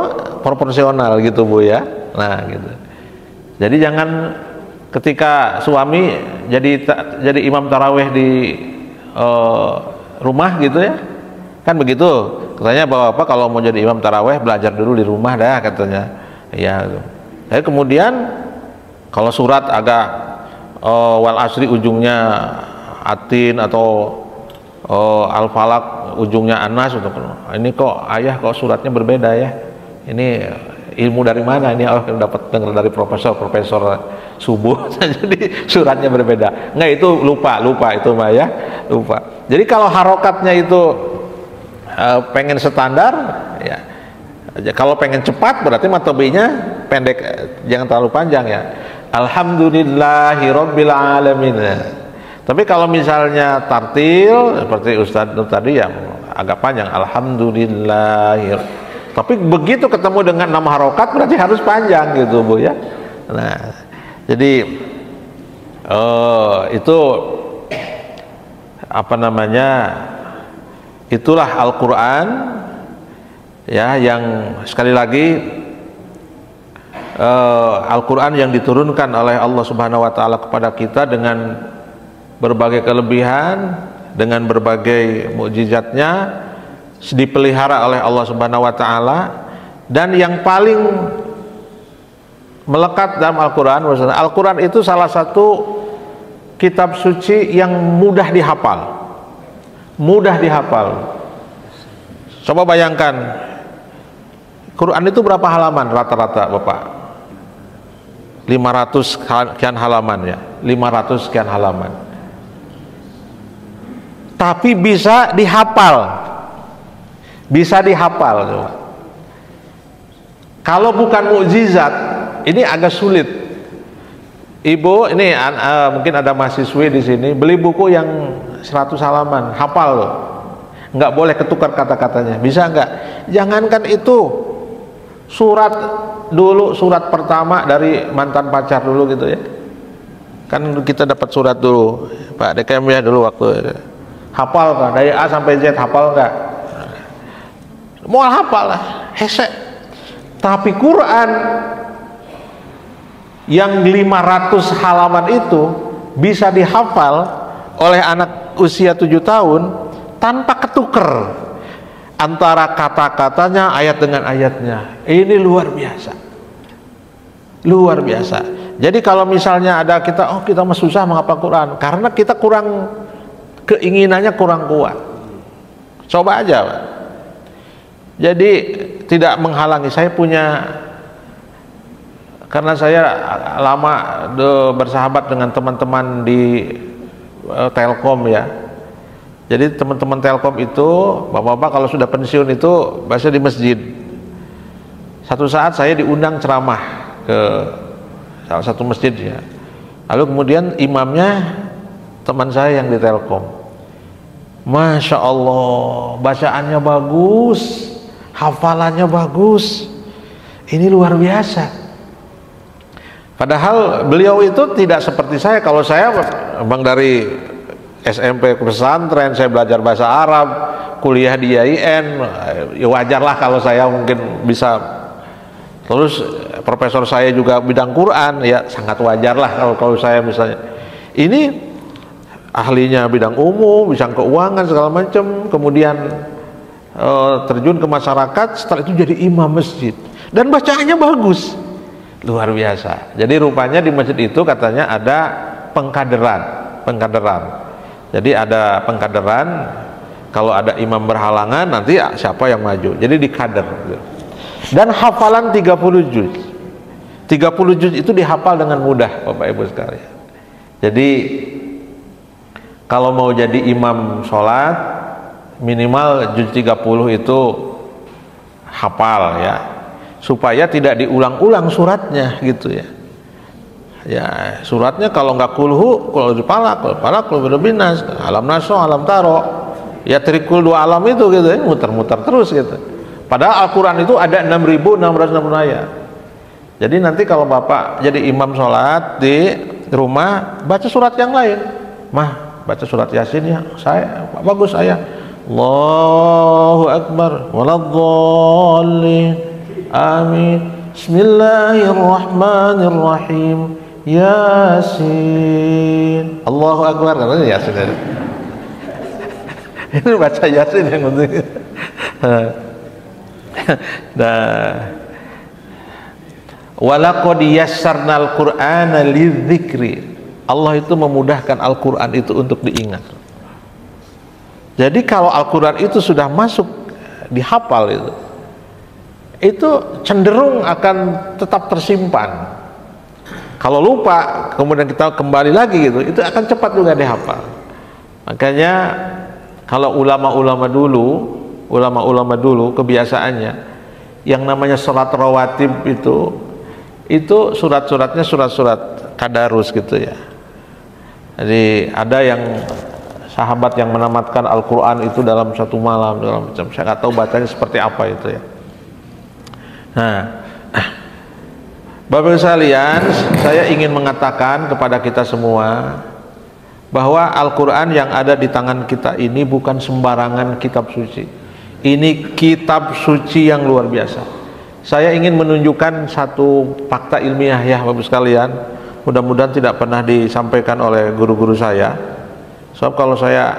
proporsional gitu Bu ya. Nah gitu. Jadi jangan ketika suami jadi imam taraweh di rumah gitu ya. Kan begitu. Katanya bapak kalau mau jadi imam taraweh belajar dulu di rumah dah katanya. Ya. Tapi kemudian kalau surat agak wal asri ujungnya atin atau al-falak ujungnya anas, ini kok ayah kok suratnya berbeda ya. Ini ilmu dari mana ini? Dapat dengar dari profesor subuh. Jadi suratnya berbeda. Nggak, itu lupa itu mah ya, lupa. Jadi kalau harokatnya itu pengen standar ya, Kalau pengen cepat berarti matobinya pendek, jangan terlalu panjang ya. Alhamdulillahirabbil alamin. Tapi kalau misalnya tartil seperti Ustadz tadi ya agak panjang, alhamdulillah. Tapi begitu ketemu dengan 6 harokat berarti harus panjang gitu Bu ya. Nah, jadi itu apa namanya? Itulah Al-Qur'an ya, yang sekali lagi Al-Quran yang diturunkan oleh Allah Subhanahu wa Ta'ala kepada kita dengan berbagai kelebihan, dengan berbagai mukjizatnya, dipelihara oleh Allah Subhanahu wa Ta'ala. Dan yang paling melekat dalam Al-Quran, Al-Quran itu salah satu kitab suci yang mudah dihafal. Mudah dihafal. Coba bayangkan, Quran itu berapa halaman rata-rata Bapak? 500 sekian halaman ya, 500 sekian halaman. Tapi bisa dihafal. Bisa dihafal. Kalau bukan mukjizat, ini agak sulit. Ibu, ini mungkin ada mahasiswi di sini beli buku yang 100 halaman, hafal loh. Nggak boleh ketukar kata-katanya. Bisa nggak? Jangankan itu, surat dulu, surat pertama dari mantan pacar dulu gitu ya. Kan kita dapat surat dulu, Pak DKM ya dulu waktu hafal kan, dari A sampai Z hafal nggak? Mau hafal lah, hesek. Tapi Quran yang 500 halaman itu bisa dihafal oleh anak usia 7 tahun tanpa ketuker antara kata-katanya, ayat dengan ayatnya. Ini luar biasa. Luar biasa. Jadi kalau misalnya ada kita, kita mah susah menghafal Quran karena kita kurang, keinginannya kurang kuat. Coba aja Pak. Jadi tidak menghalangi. Saya punya, karena saya lama bersahabat dengan teman-teman di Telkom ya. Jadi teman-teman Telkom itu, bapak-bapak kalau sudah pensiun itu biasa di masjid. Satu saat saya diundang ceramah ke salah satu masjid ya. Lalu kemudian imamnya teman saya yang di Telkom. Masya Allah, bacaannya bagus, hafalannya bagus. Ini luar biasa. Padahal beliau itu tidak seperti saya. Kalau saya memang dari SMP ke pesantren, saya belajar bahasa Arab, kuliah di IAIN, ya wajarlah kalau saya mungkin bisa. Terus profesor saya juga bidang Quran, ya sangat wajarlah kalau saya misalnya. Ini ahlinya bidang umum, bidang keuangan segala macam, kemudian terjun ke masyarakat, setelah itu jadi imam masjid dan bacaannya bagus, luar biasa. Jadi rupanya di masjid itu katanya ada pengkaderan. Jadi ada pengkaderan, kalau ada imam berhalangan nanti siapa yang maju, jadi dikader. Dan hafalan 30 juz. 30 juz itu dihafal dengan mudah Bapak Ibu sekalian. Jadi kalau mau jadi imam sholat minimal juz 30 itu hafal ya, supaya tidak diulang-ulang suratnya gitu ya. Ya suratnya kalau nggak kulhu, kalau dipalak, kalau berbinas, alam naso, alam taro, ya trikul 2 alam itu gitu ya, muter-muter terus gitu. Padahal Al-Quran itu ada 6.660 ayat. Jadi nanti kalau Bapak jadi imam sholat di rumah, baca surat yang lain. Mah, baca surat Yasin ya, saya bagus saya. Allahu Akbar, waladhdallin, amin. Bismillahirrahmanirrahim, Yasin. Allahu Akbar, kan Yasin. Ini baca Yasin yang penting. Nah, walaqad yassarnal Qur'ana lidzikri. Allah itu memudahkan Al-Qur'an itu untuk diingat. Jadi kalau Al-Qur'an itu sudah masuk dihafal itu cenderung akan tetap tersimpan. Kalau lupa kemudian kita kembali lagi gitu, itu akan cepat juga dihafal. Makanya kalau ulama-ulama dulu kebiasaannya yang namanya sholat rawatib itu surat-suratnya surat-surat tadarus gitu ya. Jadi ada yang sahabat yang menamatkan Al-Quran itu dalam satu malam, dalam macam, saya nggak tahu bacanya seperti apa itu ya. Nah, Bapak sekalian, saya ingin mengatakan kepada kita semua bahwa Al-Quran yang ada di tangan kita ini bukan sembarangan kitab suci. Ini kitab suci yang luar biasa. Saya ingin menunjukkan satu fakta ilmiah ya Bapak sekalian. Mudah-mudahan tidak pernah disampaikan oleh guru-guru saya. Sebab kalau saya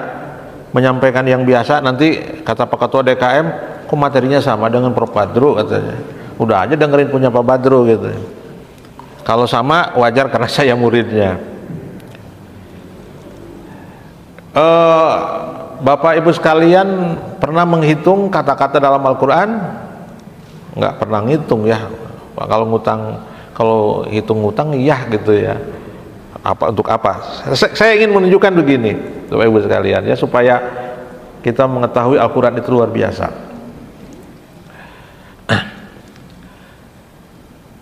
menyampaikan yang biasa, nanti kata Pak Ketua DKM, kok materinya sama dengan Prof Badru katanya. Udah aja dengerin punya Pak Badru gitu. Kalau sama wajar karena saya muridnya. Bapak Ibu sekalian pernah menghitung kata-kata dalam Al-Quran? Nggak pernah ngitung ya. Kalau ngutang, kalau hitung ngutang iya gitu ya. Apa untuk apa? Saya ingin menunjukkan begini, Bapak Ibu sekalian ya, supaya kita mengetahui Al-Quran itu luar biasa.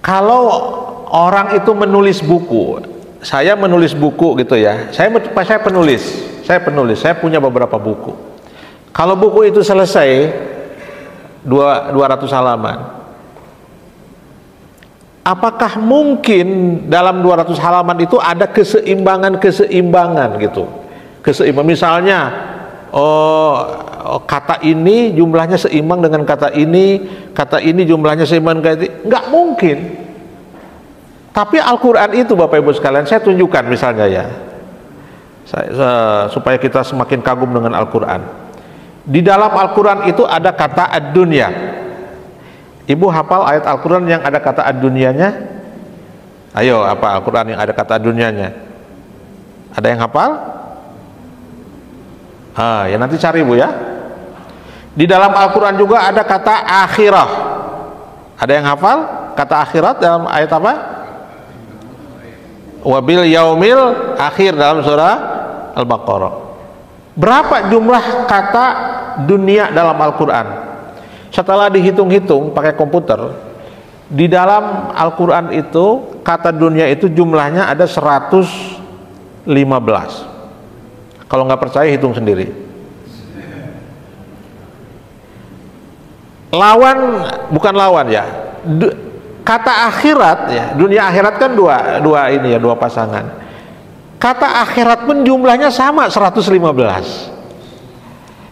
Kalau orang itu menulis buku, saya menulis buku gitu ya. Saya penulis, saya punya beberapa buku. Kalau buku itu selesai 200 halaman, apakah mungkin dalam 200 halaman itu ada keseimbangan gitu? Keseimbangan misalnya kata ini jumlahnya seimbang dengan kata ini jumlahnya seimbang dengan kata ini, nggak mungkin. Tapi Al-Quran itu Bapak Ibu sekalian, saya tunjukkan misalnya ya, supaya kita semakin kagum dengan Al-Quran. Di dalam Al-Quran itu ada kata ad-dunya. Ibu hafal ayat Al-Quran yang ada kata ad-dunyanya? Ayo, apa Al-Quran yang ada kata ad-dunyanya? Ada yang hafal? Ya nanti cari Bu ya. Di dalam Al-Quran juga ada kata akhirah. Ada yang hafal kata akhirat dalam ayat apa? Wabil yaumil akhir dalam surah Al-Baqarah. Berapa jumlah kata dunia dalam Al-Quran? Setelah dihitung-hitung pakai komputer, di dalam Al-Quran itu kata dunia itu jumlahnya ada 115. Kalau nggak percaya hitung sendiri. Bukan lawan ya, kata akhirat ya, dunia akhirat kan dua pasangan. Kata akhirat pun jumlahnya sama 115.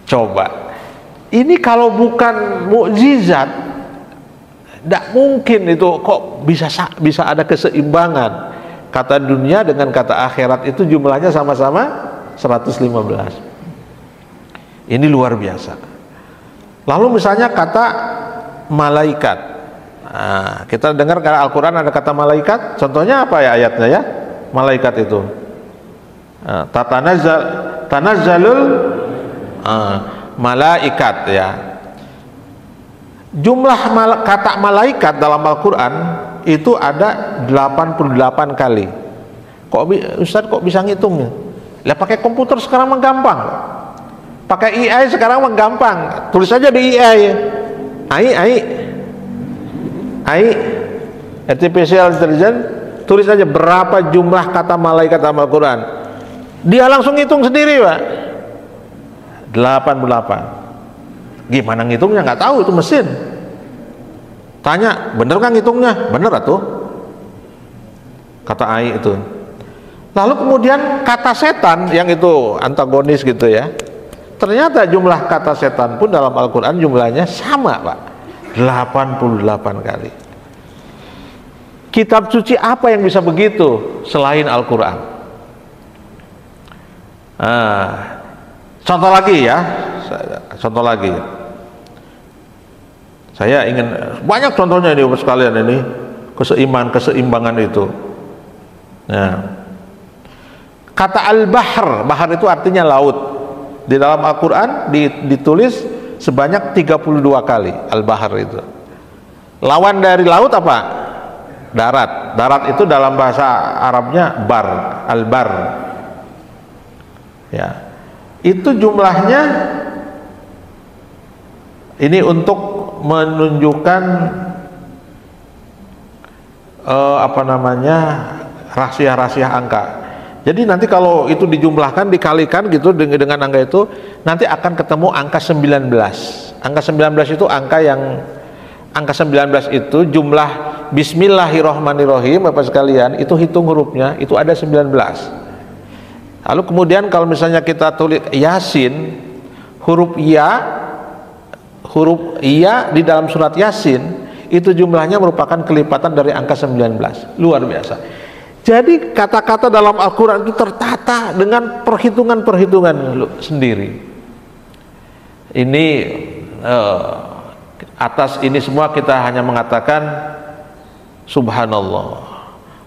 Coba, ini kalau bukan mukjizat, tidak mungkin itu kok bisa ada keseimbangan. Kata dunia dengan kata akhirat itu jumlahnya sama-sama 115. Ini luar biasa. Lalu misalnya kata malaikat. Nah, kita dengar karena Al-Quran ada kata malaikat. Contohnya apa ya ayatnya ya? Malaikat itu tanazzalul malaikat ya. Jumlah kata malaikat dalam Al-Quran itu ada 88 kali. Ustadz kok bisa ngitungnya? Lah pakai komputer sekarang mah gampang. Pakai AI sekarang mah gampang. Tulis aja di AI. Artificial Intelligence, tulis aja berapa jumlah kata malaikat dalam Al-Quran. Dia langsung hitung sendiri, Pak. 88. Gimana ngitungnya? Nggak tahu, itu mesin. Tanya, bener kan ngitungnya? Bener atuh. Kata AI itu. Lalu kemudian kata setan yang itu antagonis gitu ya. Ternyata jumlah kata setan pun dalam Al-Quran jumlahnya sama, Pak. 88 kali. Kitab suci apa yang bisa begitu selain Al-Quran? Contoh lagi ya. Saya ingin banyak contohnya ini sekalian ini keseimbangan itu. Nah, kata al-bahr, bahar itu artinya laut. Di dalam Al-Quran ditulis sebanyak 32 kali al-bahr itu. Lawan dari laut apa? Darat. Darat itu dalam bahasa Arabnya bar, al-bar. Ya. Itu jumlahnya ini untuk menunjukkan rahasia-rahasia angka. Jadi nanti kalau itu dijumlahkan, dikalikan gitu dengan angka itu, nanti akan ketemu angka 19. Angka 19 itu angka 19 itu jumlah Bismillahirrahmanirrahim, Bapak sekalian, itu hitung hurufnya, itu ada 19. Lalu kemudian kalau misalnya kita tulis Yasin, huruf iya di dalam surat Yasin itu jumlahnya merupakan kelipatan dari angka 19. Luar biasa. Jadi kata-kata dalam Al-Quran itu tertata dengan perhitungan-perhitungan sendiri. Ini atas ini semua kita hanya mengatakan Subhanallah,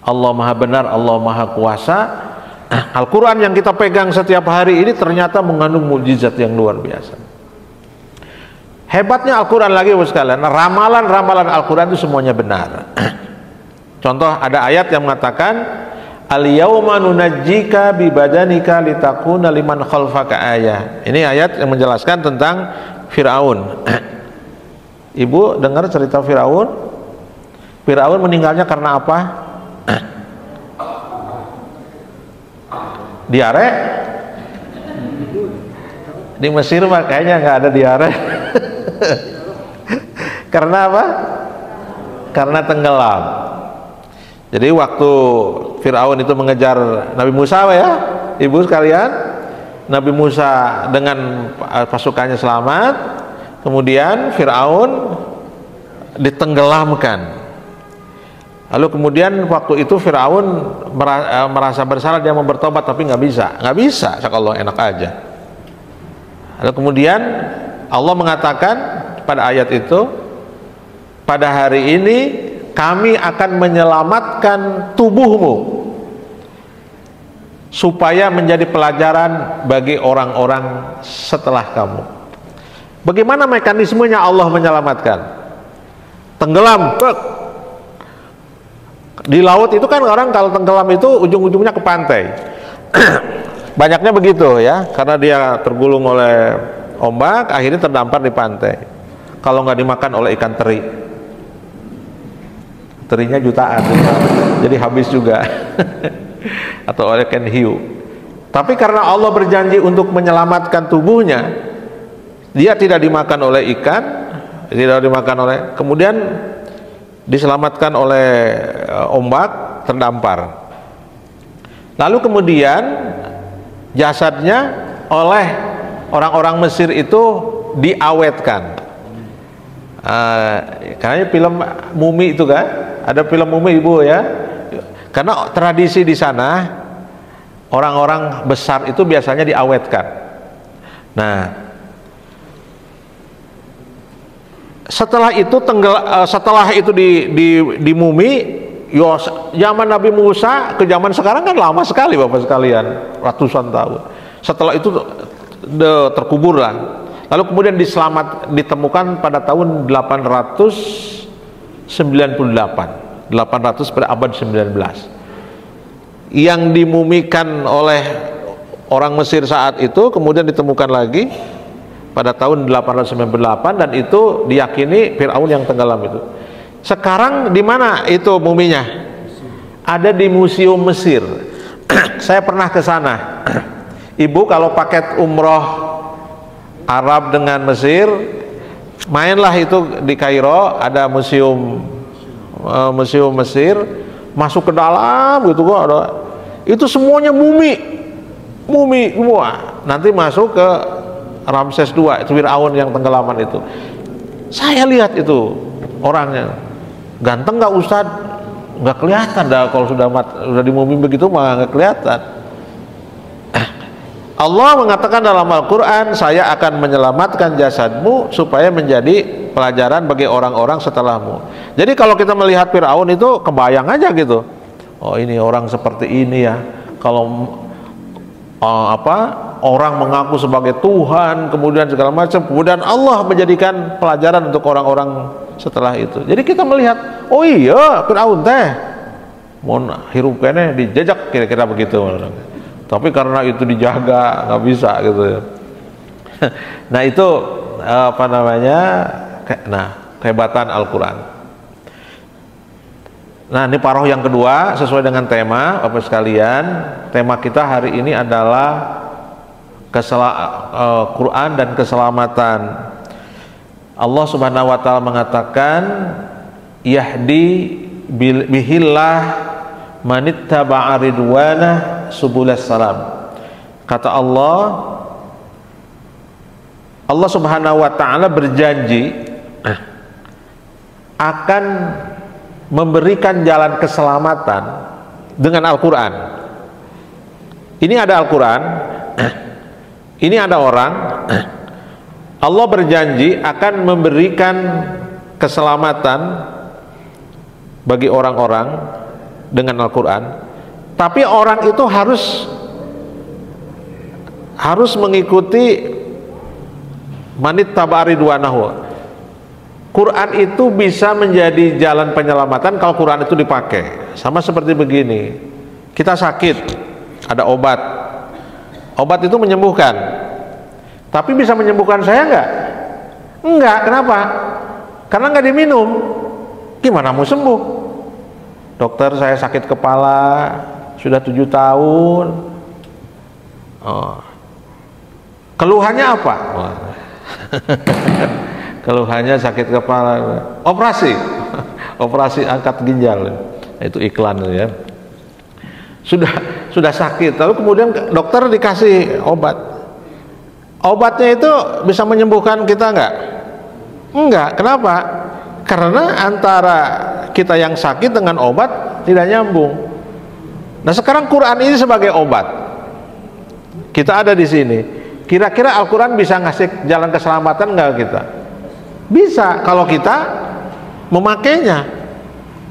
Allah Maha Benar, Allah Maha Kuasa. Al-Quran yang kita pegang setiap hari ini ternyata mengandung mukjizat yang luar biasa. Hebatnya Al-Quran lagi Bapak sekalian, ramalan-ramalan Al-Quran itu semuanya benar. Contoh, ada ayat yang mengatakan al-yauma nunajjika bi badanika litakuna liman khalfaka ayah. Ini ayat yang menjelaskan tentang Firaun. Ibu dengar cerita Firaun? Firaun meninggalnya karena apa? Diare? Di Mesir mah kayaknya nggak ada diare. Karena apa? Karena tenggelam. Jadi waktu Firaun itu mengejar Nabi Musa ya, ibu sekalian, Nabi Musa dengan pasukannya selamat, kemudian Firaun ditenggelamkan. Lalu kemudian waktu itu Firaun merasa bersalah, dia mau bertobat tapi nggak bisa, kalau enak aja. Lalu kemudian Allah mengatakan pada ayat itu, pada hari ini kami akan menyelamatkan tubuhmu supaya menjadi pelajaran bagi orang-orang setelah kamu. Bagaimana mekanismenya Allah menyelamatkan? Tenggelam di laut itu kan, orang kalau tenggelam itu ujung-ujungnya ke pantai. Banyaknya begitu ya, karena dia tergulung oleh ombak, akhirnya terdampar di pantai. Kalau nggak dimakan oleh ikan teri, terinya jutaan, jadi habis juga. Atau oleh ikan hiu. Tapi karena Allah berjanji untuk menyelamatkan tubuhnya, dia tidak dimakan oleh ikan, kemudian diselamatkan oleh ombak, terdampar. Lalu kemudian jasadnya oleh orang-orang Mesir itu diawetkan. Karena film mumi itu kan, ada film mumi ibu ya. Karena tradisi di sana orang-orang besar itu biasanya diawetkan. Nah, setelah itu di mumi, zaman Nabi Musa ke zaman sekarang kan lama sekali Bapak sekalian, ratusan tahun. Setelah itu terkubur lah. Lalu kemudian ditemukan pada tahun 898 pada abad 19. Yang dimumikan oleh orang Mesir saat itu kemudian ditemukan lagi pada tahun 898, dan itu diyakini Firaun yang tenggelam itu. Sekarang di mana itu muminya? Ada di Museum Mesir. Saya pernah ke sana. Ibu kalau paket umroh Arab dengan Mesir, mainlah itu di Kairo, ada museum Mesir, masuk ke dalam gitu kok ada. Itu semuanya mumi semua. Nanti masuk ke Ramses II, itu Firaun yang tenggelaman itu. Saya lihat itu orangnya ganteng nggak Ustadz? Nggak kelihatan dah kalau sudah dimumi begitu mah nggak kelihatan. Allah mengatakan dalam Al-Quran, saya akan menyelamatkan jasadmu supaya menjadi pelajaran bagi orang-orang setelahmu. Jadi kalau kita melihat Firaun itu kebayang aja gitu, oh ini orang seperti ini ya. Kalau orang mengaku sebagai Tuhan, kemudian segala macam, kemudian Allah menjadikan pelajaran untuk orang-orang setelah itu. Jadi kita melihat, oh iya Firaun teh mau hirup kene dijajak, kira-kira begitu. Tapi karena itu dijaga nggak bisa gitu ya. Nah itu nah kehebatan Al-Quran. Nah, ini paroh yang kedua sesuai dengan tema Bapak sekalian. Tema kita hari ini adalah Quran dan keselamatan. Allah Subhanahu wa taala mengatakan, yahdi bihillah manittaba'a ridwanah subulas salam. Kata Allah Subhanahu wa taala berjanji akan memberikan jalan keselamatan dengan Al-Quran. Ini ada Al-Quran, ini ada orang. Allah berjanji akan memberikan keselamatan bagi orang-orang dengan Al-Quran. Tapi orang itu harus mengikuti manit tabaridwanahu. Quran itu bisa menjadi jalan penyelamatan kalau Quran itu dipakai. Sama seperti begini, kita sakit, ada obat. Obat itu menyembuhkan. Tapi bisa menyembuhkan saya enggak? Enggak, kenapa? Karena enggak diminum. Gimana mau sembuh? Dokter, saya sakit kepala, sudah 7 tahun. Keluhannya apa? Keluhannya sakit kepala, operasi angkat ginjal, itu iklan ya. Sudah sakit, lalu kemudian dokter dikasih obatnya itu bisa menyembuhkan kita enggak? Kenapa? Karena antara kita yang sakit dengan obat tidak nyambung. Nah, sekarang Quran ini sebagai obat, kita ada di sini. Kira-kira Al-Quran bisa ngasih jalan keselamatan enggak kita? Bisa kalau kita memakainya.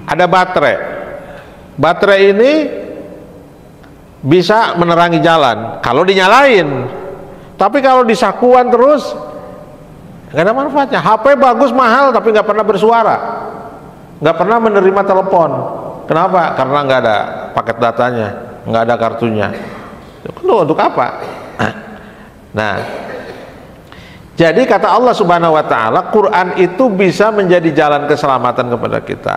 Ada baterai ini bisa menerangi jalan kalau dinyalain. Tapi kalau disakuan terus nggak ada manfaatnya. HP bagus mahal tapi nggak pernah bersuara, nggak pernah menerima telepon. Kenapa? Karena nggak ada paket datanya, nggak ada kartunya. Untuk apa? Nah, jadi kata Allah Subhanahu wa taala, Quran itu bisa menjadi jalan keselamatan kepada kita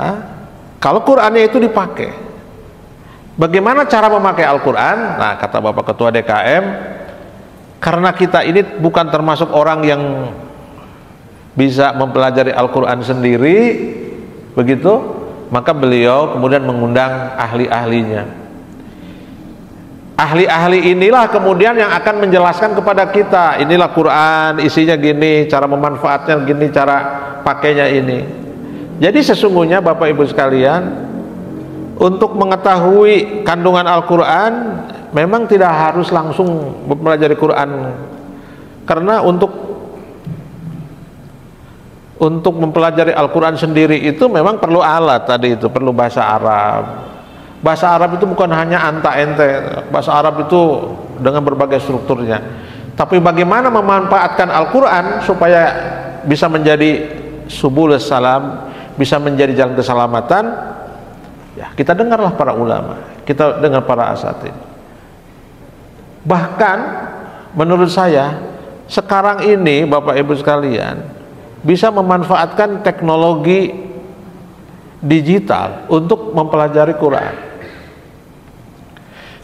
kalau Qurannya itu dipakai. Bagaimana cara memakai Al-Quran? Nah, kata Bapak Ketua DKM, karena kita ini bukan termasuk orang yang bisa mempelajari Al-Quran sendiri, begitu, maka beliau kemudian mengundang ahli-ahlinya. Ahli-ahli inilah kemudian yang akan menjelaskan kepada kita, inilah Quran, isinya gini, cara memanfaatnya gini, cara pakainya ini. Jadi sesungguhnya Bapak Ibu sekalian, untuk mengetahui kandungan Al-Quran memang tidak harus langsung mempelajari Quran, karena untuk mempelajari Al-Quran sendiri itu memang perlu alat tadi itu, perlu bahasa Arab. Bahasa Arab itu bukan hanya anta-ente, bahasa Arab itu dengan berbagai strukturnya. Tapi bagaimana memanfaatkan Al-Quran supaya bisa menjadi subulus salam, bisa menjadi jalan keselamatan, ya kita dengarlah para ulama, kita dengar para asatidz. Bahkan menurut saya sekarang ini Bapak Ibu sekalian bisa memanfaatkan teknologi digital untuk mempelajari Quran.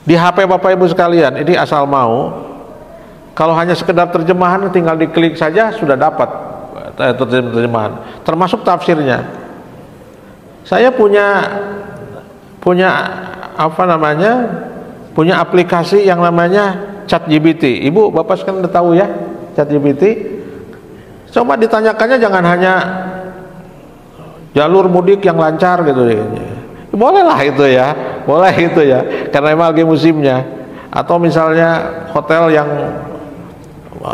Di HP Bapak Ibu sekalian ini asal mau, kalau hanya sekedar terjemahan tinggal diklik saja sudah dapat terjemahan, termasuk tafsirnya. Saya punya apa namanya, punya aplikasi yang namanya ChatGPT. Ibu Bapak sekarang udah tahu ya ChatGPT. Coba ditanyakannya jangan hanya jalur mudik yang lancar gitu. Bolehlah itu ya, boleh itu ya, karena memang lagi musimnya. Atau misalnya hotel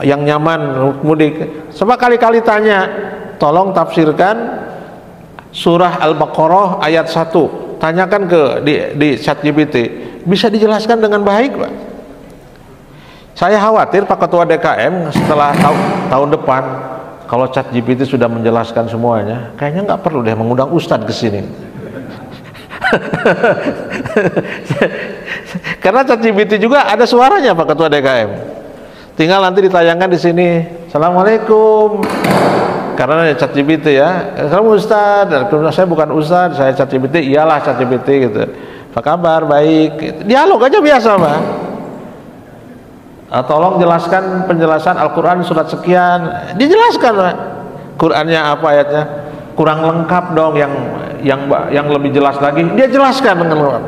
yang nyaman mudik. Coba kali-kali tanya, tolong tafsirkan surah Al-Baqarah ayat 1. Tanyakan di ChatGPT, bisa dijelaskan dengan baik, Pak. Saya khawatir Pak Ketua DKM setelah tahun depan, kalau ChatGPT sudah menjelaskan semuanya, kayaknya nggak perlu deh mengundang Ustadz ke sini. Karena ChatGPT juga ada suaranya Pak Ketua DKM. Tinggal nanti ditayangkan di sini. Assalamualaikum. karena ChatGPT ya. Kamu Ustaz, saya bukan Ustaz, saya ChatGPT. Iyalah ChatGPT gitu. Apa kabar? Baik. Dialog aja biasa, Pak. Tolong jelaskan penjelasan Al-Quran surat sekian. Dijelaskan, Pak. Qurannya apa ayatnya? Kurang lengkap dong, yang lebih jelas lagi. Dia jelaskan dengan lengkap.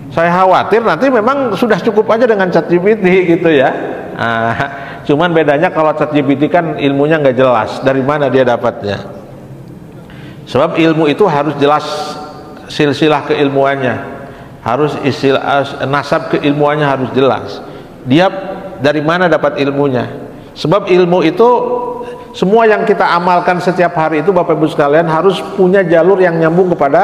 Saya khawatir nanti memang sudah cukup aja dengan ChatGPT gitu ya. Cuman bedanya kalau ChatGPT kan ilmunya nggak jelas dari mana dia dapatnya. Sebab ilmu itu harus jelas silsilah keilmuannya, harus nasab keilmuannya harus jelas. Dia dari mana dapat ilmunya? Sebab ilmu itu semua yang kita amalkan setiap hari itu Bapak Ibu sekalian harus punya jalur yang nyambung kepada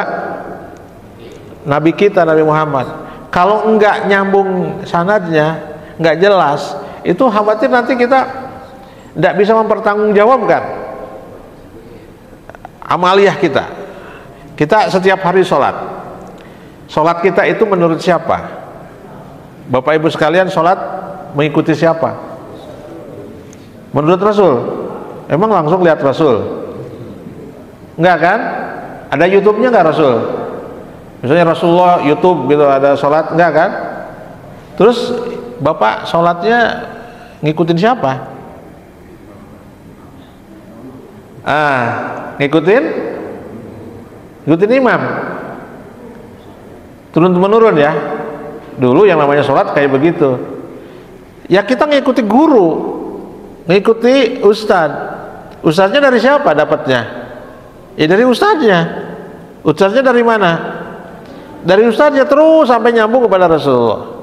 Nabi kita, Nabi Muhammad. Kalau enggak nyambung sanadnya, enggak jelas, itu khawatir nanti kita enggak bisa mempertanggungjawabkan amaliyah kita. Kita setiap hari sholat. Sholat kita itu menurut siapa? Bapak Ibu sekalian, sholat mengikuti siapa? Menurut Rasul. Emang langsung lihat Rasul? Enggak kan? Ada YouTube-nya enggak Rasul? Misalnya Rasulullah YouTube gitu, ada sholat, enggak kan? Terus Bapak sholatnya ngikutin siapa? Ngikutin imam. Turun-menurun ya. Dulu yang namanya sholat kayak begitu. Ya kita ngikuti guru, ngikuti ustadz. Ustadznya dari siapa dapatnya? Ya dari ustadznya. Ustadznya dari mana? Dari ustadznya terus sampai nyambung kepada Rasulullah.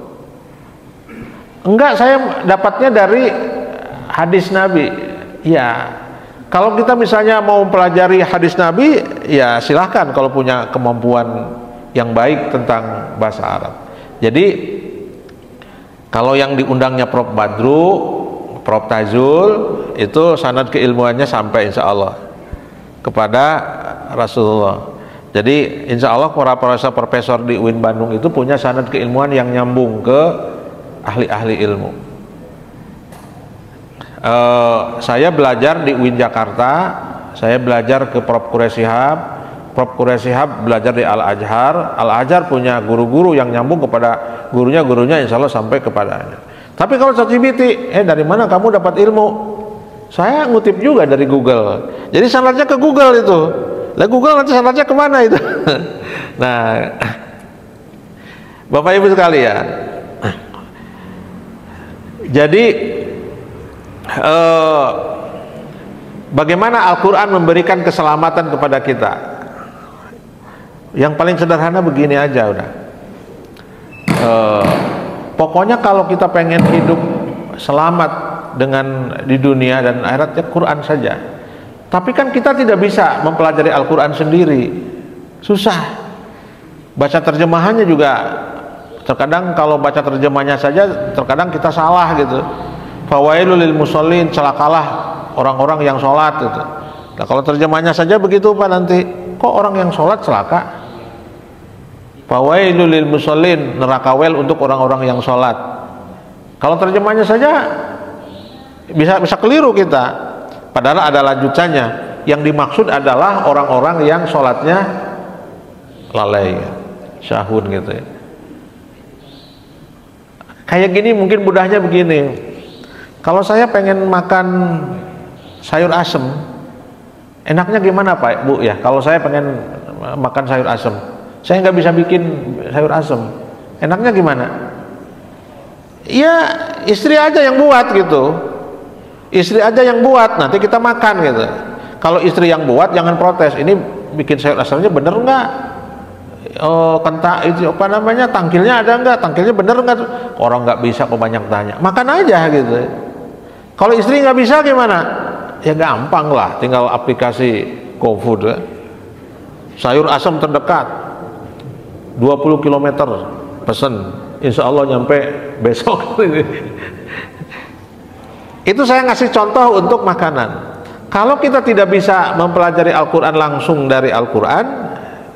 Enggak, saya dapatnya dari hadis Nabi. Ya, kalau kita misalnya mau mempelajari hadis Nabi, ya silahkan kalau punya kemampuan yang baik tentang bahasa Arab. Jadi kalau yang diundangnya Prof Badru, Prof Tazul, itu sanad keilmuannya sampai insya Allah kepada Rasulullah. Jadi insya Allah para profesor di UIN Bandung itu punya sanad keilmuan yang nyambung ke ahli-ahli ilmu. Saya belajar di UIN Jakarta, saya belajar ke Prof Quraish Shihab, Prof Quraish Shihab belajar di Al-Azhar. Al-Azhar punya guru-guru yang nyambung kepada gurunya insya Allah sampai kepadanya. Tapi kalau ChatGPT, dari mana kamu dapat ilmu? Saya ngutip juga dari Google. Jadi sanadnya ke Google itu. Lah Google nanti sanadnya kemana itu? Nah, Bapak Ibu sekalian, jadi bagaimana Al-Quran memberikan keselamatan kepada kita? Yang paling sederhana begini aja udah. Pokoknya kalau kita pengen hidup selamat dengan di dunia dan akhiratnya, Quran saja. Tapi kan kita tidak bisa mempelajari Al-Quran sendiri, susah. Baca terjemahannya juga terkadang kalau baca terjemahnya saja terkadang kita salah gitu. Fawailul lil musallin, celakalah orang-orang yang sholat gitu. Nah kalau terjemahnya saja begitu Pak, nanti kok orang yang sholat celaka? Fawailul lil musallin, neraka wel untuk orang-orang yang sholat. Kalau terjemahnya saja bisa keliru kita. Padahal ada lanjutannya. Yang dimaksud adalah orang-orang yang sholatnya lalai, syahun gitu ya. Kayak gini mungkin mudahnya begini. Kalau saya pengen makan sayur asem, enaknya gimana Pak Bu ya? Kalau saya pengen makan sayur asem, saya nggak bisa bikin sayur asem. Enaknya gimana? Ya istri aja yang buat gitu. Istri aja yang buat, nanti kita makan gitu. Kalau istri yang buat jangan protes. Ini bikin sayur asemnya bener nggak? Kentak itu apa namanya? Tangkilnya ada nggak? Tangkilnya bener nggak? Orang nggak bisa kok banyak tanya. Makan aja gitu. Kalau istri nggak bisa gimana? Ya gampang lah, tinggal aplikasi GoFood. Sayur asam terdekat 20 km pesen, insya Allah nyampe besok. Itu saya ngasih contoh untuk makanan. Kalau kita tidak bisa mempelajari Al-Quran langsung dari Al-Quran,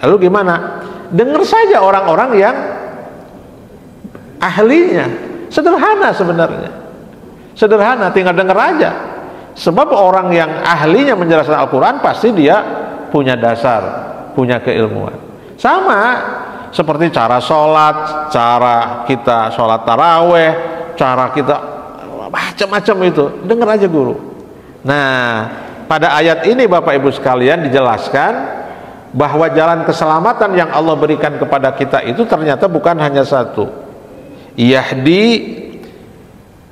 lalu gimana? Dengar saja orang-orang yang ahlinya. Sederhana sebenarnya, sederhana, tinggal dengar aja. Sebab orang yang ahlinya menjelaskan Al-Quran pasti dia punya dasar, punya keilmuan. Sama seperti cara sholat, cara kita sholat taraweh, cara kita macam-macam itu, dengar aja guru. Nah, pada ayat ini Bapak Ibu sekalian dijelaskan bahwa jalan keselamatan yang Allah berikan kepada kita itu ternyata bukan hanya satu. Yahdi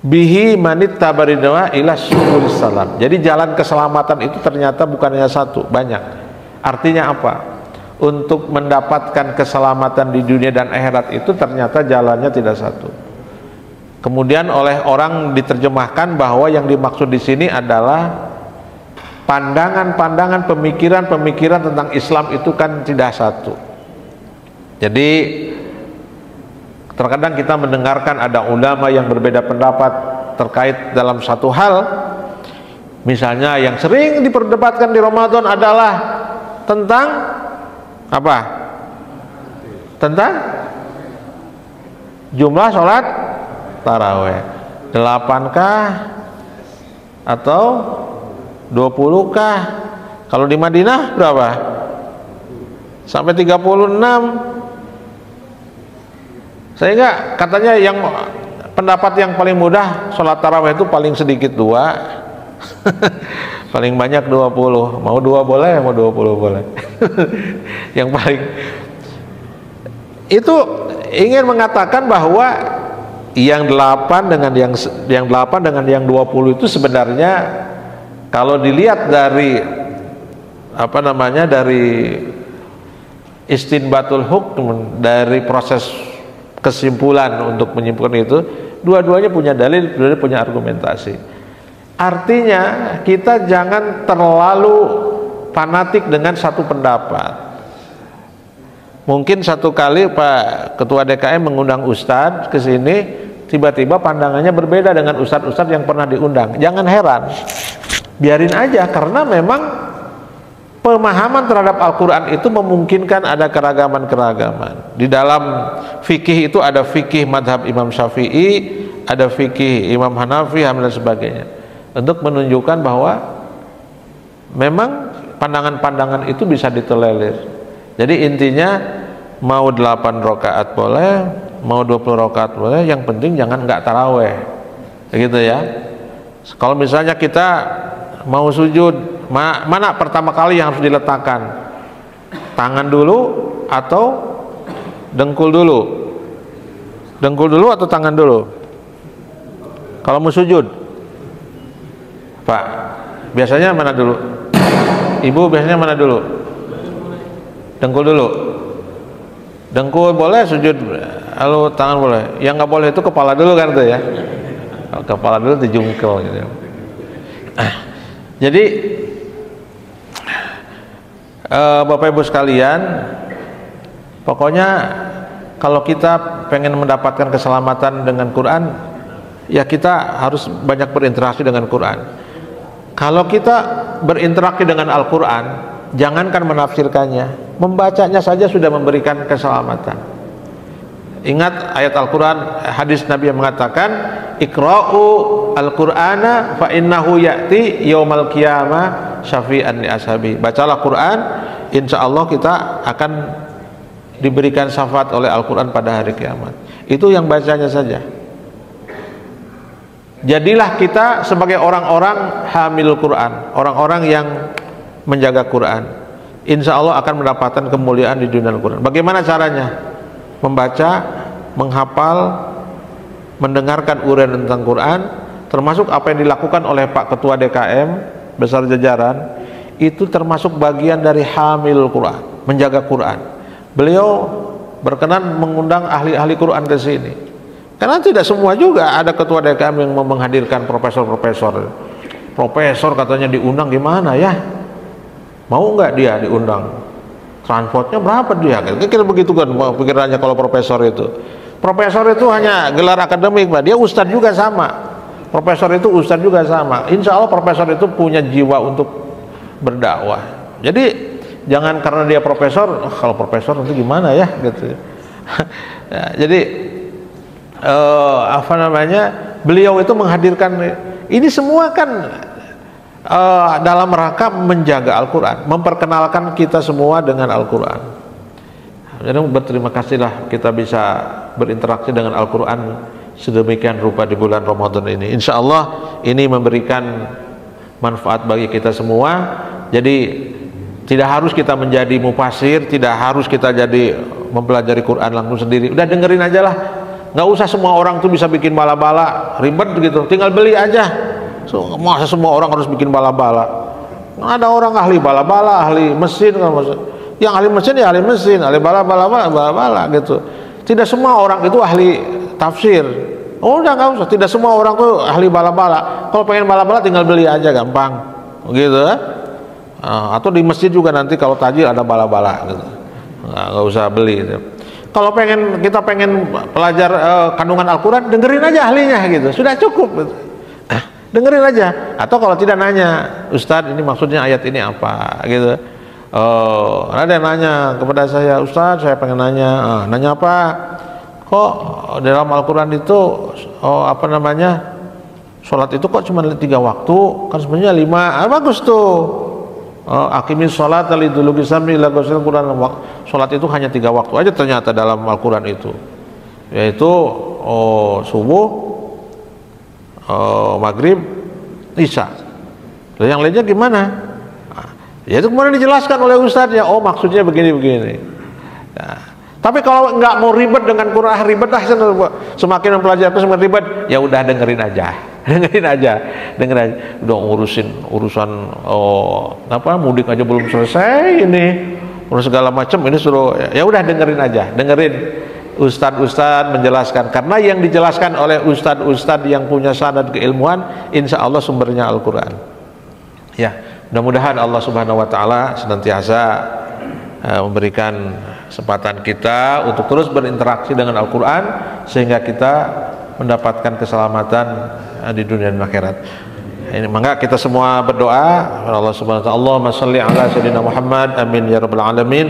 bihi manit tabaridwa ila syukuris salam. Jadi jalan keselamatan itu ternyata bukan hanya satu, banyak. Artinya apa? Untuk mendapatkan keselamatan di dunia dan akhirat itu ternyata jalannya tidak satu. Kemudian oleh orang diterjemahkan bahwa yang dimaksud di sini adalah pandangan-pandangan, pemikiran-pemikiran tentang Islam itu kan tidak satu. Jadi terkadang kita mendengarkan ada ulama yang berbeda pendapat terkait dalam satu hal. Misalnya yang sering diperdebatkan di Ramadan adalah tentang apa? Tentang jumlah sholat taraweh 8kah atau 20kah? Kalau di Madinah berapa? Sampai 36. Sehingga katanya yang pendapat yang paling mudah sholat tarawih itu paling sedikit 2 paling banyak 20. Mau 2 boleh, mau 20 boleh. Yang paling itu ingin mengatakan bahwa yang 8 dengan yang 8 dengan yang 20 itu sebenarnya kalau dilihat dari apa namanya, dari istinbatul hukm, dari proses kesimpulan untuk menyimpulkan itu, dua-duanya punya dalil, dua-duanya punya argumentasi. Artinya kita jangan terlalu fanatik dengan satu pendapat. Mungkin satu kali Pak Ketua DKM mengundang Ustadz ke sini, tiba-tiba pandangannya berbeda dengan Ustadz-Ustadz yang pernah diundang. Jangan heran, biarin aja, karena memang pemahaman terhadap Al-Quran itu memungkinkan ada keragaman-keragaman. Di dalam fikih itu ada fikih madhab Imam Syafi'i, ada fikih Imam Hanafi, dan sebagainya, untuk menunjukkan bahwa memang pandangan-pandangan itu bisa ditelelir. Jadi intinya mau 8 rakaat boleh, mau 20 rakaat boleh, yang penting jangan nggak taraweh, begitu ya. Kalau misalnya kita mau sujud, mana pertama kali yang harus diletakkan? Tangan dulu atau dengkul dulu? Dengkul dulu atau tangan dulu? Kalau mau sujud, Pak, biasanya mana dulu? Ibu biasanya mana dulu? Dengkul dulu. Dengkul boleh, sujud lalu tangan boleh. Yang nggak boleh itu kepala dulu kan tuh ya. Kalau kepala dulu dijungkel gitu. Jadi Bapak Ibu sekalian, pokoknya kalau kita pengen mendapatkan keselamatan dengan Quran, ya kita harus banyak berinteraksi dengan Quran. Kalau kita berinteraksi dengan Al-Quran, jangankan menafsirkannya, membacanya saja sudah memberikan keselamatan. Ingat ayat Al-Quran, hadis Nabi yang mengatakan, Iqra'u al-Qur'ana fa innahu ya'ti yaumal qiyamah syafi'an li ashabi. Bacalah Quran, insya Allah kita akan diberikan syafaat oleh Al-Quran pada hari kiamat. Itu yang bacanya saja. Jadilah kita sebagai orang-orang hamil Quran, orang-orang yang menjaga Quran. Insya Allah akan mendapatkan kemuliaan di dunia Al-Quran. Bagaimana caranya? Membaca, menghafal, mendengarkan uraian tentang Quran, termasuk apa yang dilakukan oleh Pak Ketua DKM besar jajaran, itu termasuk bagian dari hamil Quran, menjaga Quran. Beliau berkenan mengundang ahli-ahli Quran ke sini, karena tidak semua juga ada Ketua DKM yang mau menghadirkan profesor-profesor. Profesor katanya diundang, gimana ya? Mau nggak dia diundang? Transportnya berapa dia? Kira-kira begitu kan pikirannya kalau profesor itu. Profesor itu hanya gelar akademik, Pak. Dia ustadz juga sama. Profesor itu ustadz juga sama. Insya Allah profesor itu punya jiwa untuk berdakwah. Jadi jangan karena dia profesor, kalau profesor nanti gimana ya gitu. Ya, jadi apa namanya? Beliau itu menghadirkan ini semua kan dalam rangka menjaga Al-Quran, memperkenalkan kita semua dengan Al-Quran. Jadi berterima kasihlah kita bisa berinteraksi dengan Al-Quran sedemikian rupa di bulan Ramadan ini. Insya Allah ini memberikan manfaat bagi kita semua. Jadi tidak harus kita menjadi mufasir, tidak harus kita jadi mempelajari Quran langsung sendiri. Udah dengerin aja lah. Nggak usah semua orang tuh bisa bikin bala-bala, ribet gitu. Tinggal beli aja. Masa semua orang harus bikin bala-bala? Ada orang ahli bala-bala, ahli mesin. Yang ahli mesin ya ahli mesin, ahli bala-bala gitu. Tidak semua orang itu ahli tafsir. Oh udah nggak usah. Tidak semua orang tuh ahli bala-bala. Kalau pengen bala-bala tinggal beli aja, gampang. Gitu. Atau di masjid juga nanti kalau tajil ada bala-bala gitu. Nggak usah beli gitu. Kalau kita pengen belajar kandungan Al-Quran, dengerin aja ahlinya gitu. Sudah cukup gitu. Dengerin aja. Atau kalau tidak nanya, Ustadz ini maksudnya ayat ini apa gitu. Ada yang nanya kepada saya, Ustadz saya pengen nanya. Nanya apa? Kok dalam Al-Quran itu sholat itu kok cuma 3 waktu? Kan sebenarnya 5. Bagus tuh. Aqimis sholat liduluki sam'i ila ghusl Quran. Sholat itu hanya 3 waktu aja ternyata dalam Al-Quran itu, yaitu subuh, maghrib, isya. Yang lainnya gimana? Ya itu kemudian dijelaskan oleh ustadznya. Oh maksudnya begini-begini. Nah, tapi kalau nggak mau ribet dengan Quran, ribet lah, semakin mempelajari semakin ribet. Ya udah dengerin aja, dengerin aja. Udah urusan mudik aja belum selesai ini, urus segala macam ini suruh. Ya udah dengerin aja, dengerin ustadz menjelaskan, karena yang dijelaskan oleh ustadz yang punya sanad keilmuan, insya Allah sumbernya Al-Quran. Ya, mudah-mudahan Allah Subhanahu Wa Taala senantiasa memberikan kesempatan kita untuk terus berinteraksi dengan Al-Quran sehingga kita mendapatkan keselamatan di dunia dan akhirat. Ini maka kita semua berdoa kepada Allah Subhanahu Wa Taala. Allahumma shalli ala sayyidina Muhammad, amin ya rabbal alamin.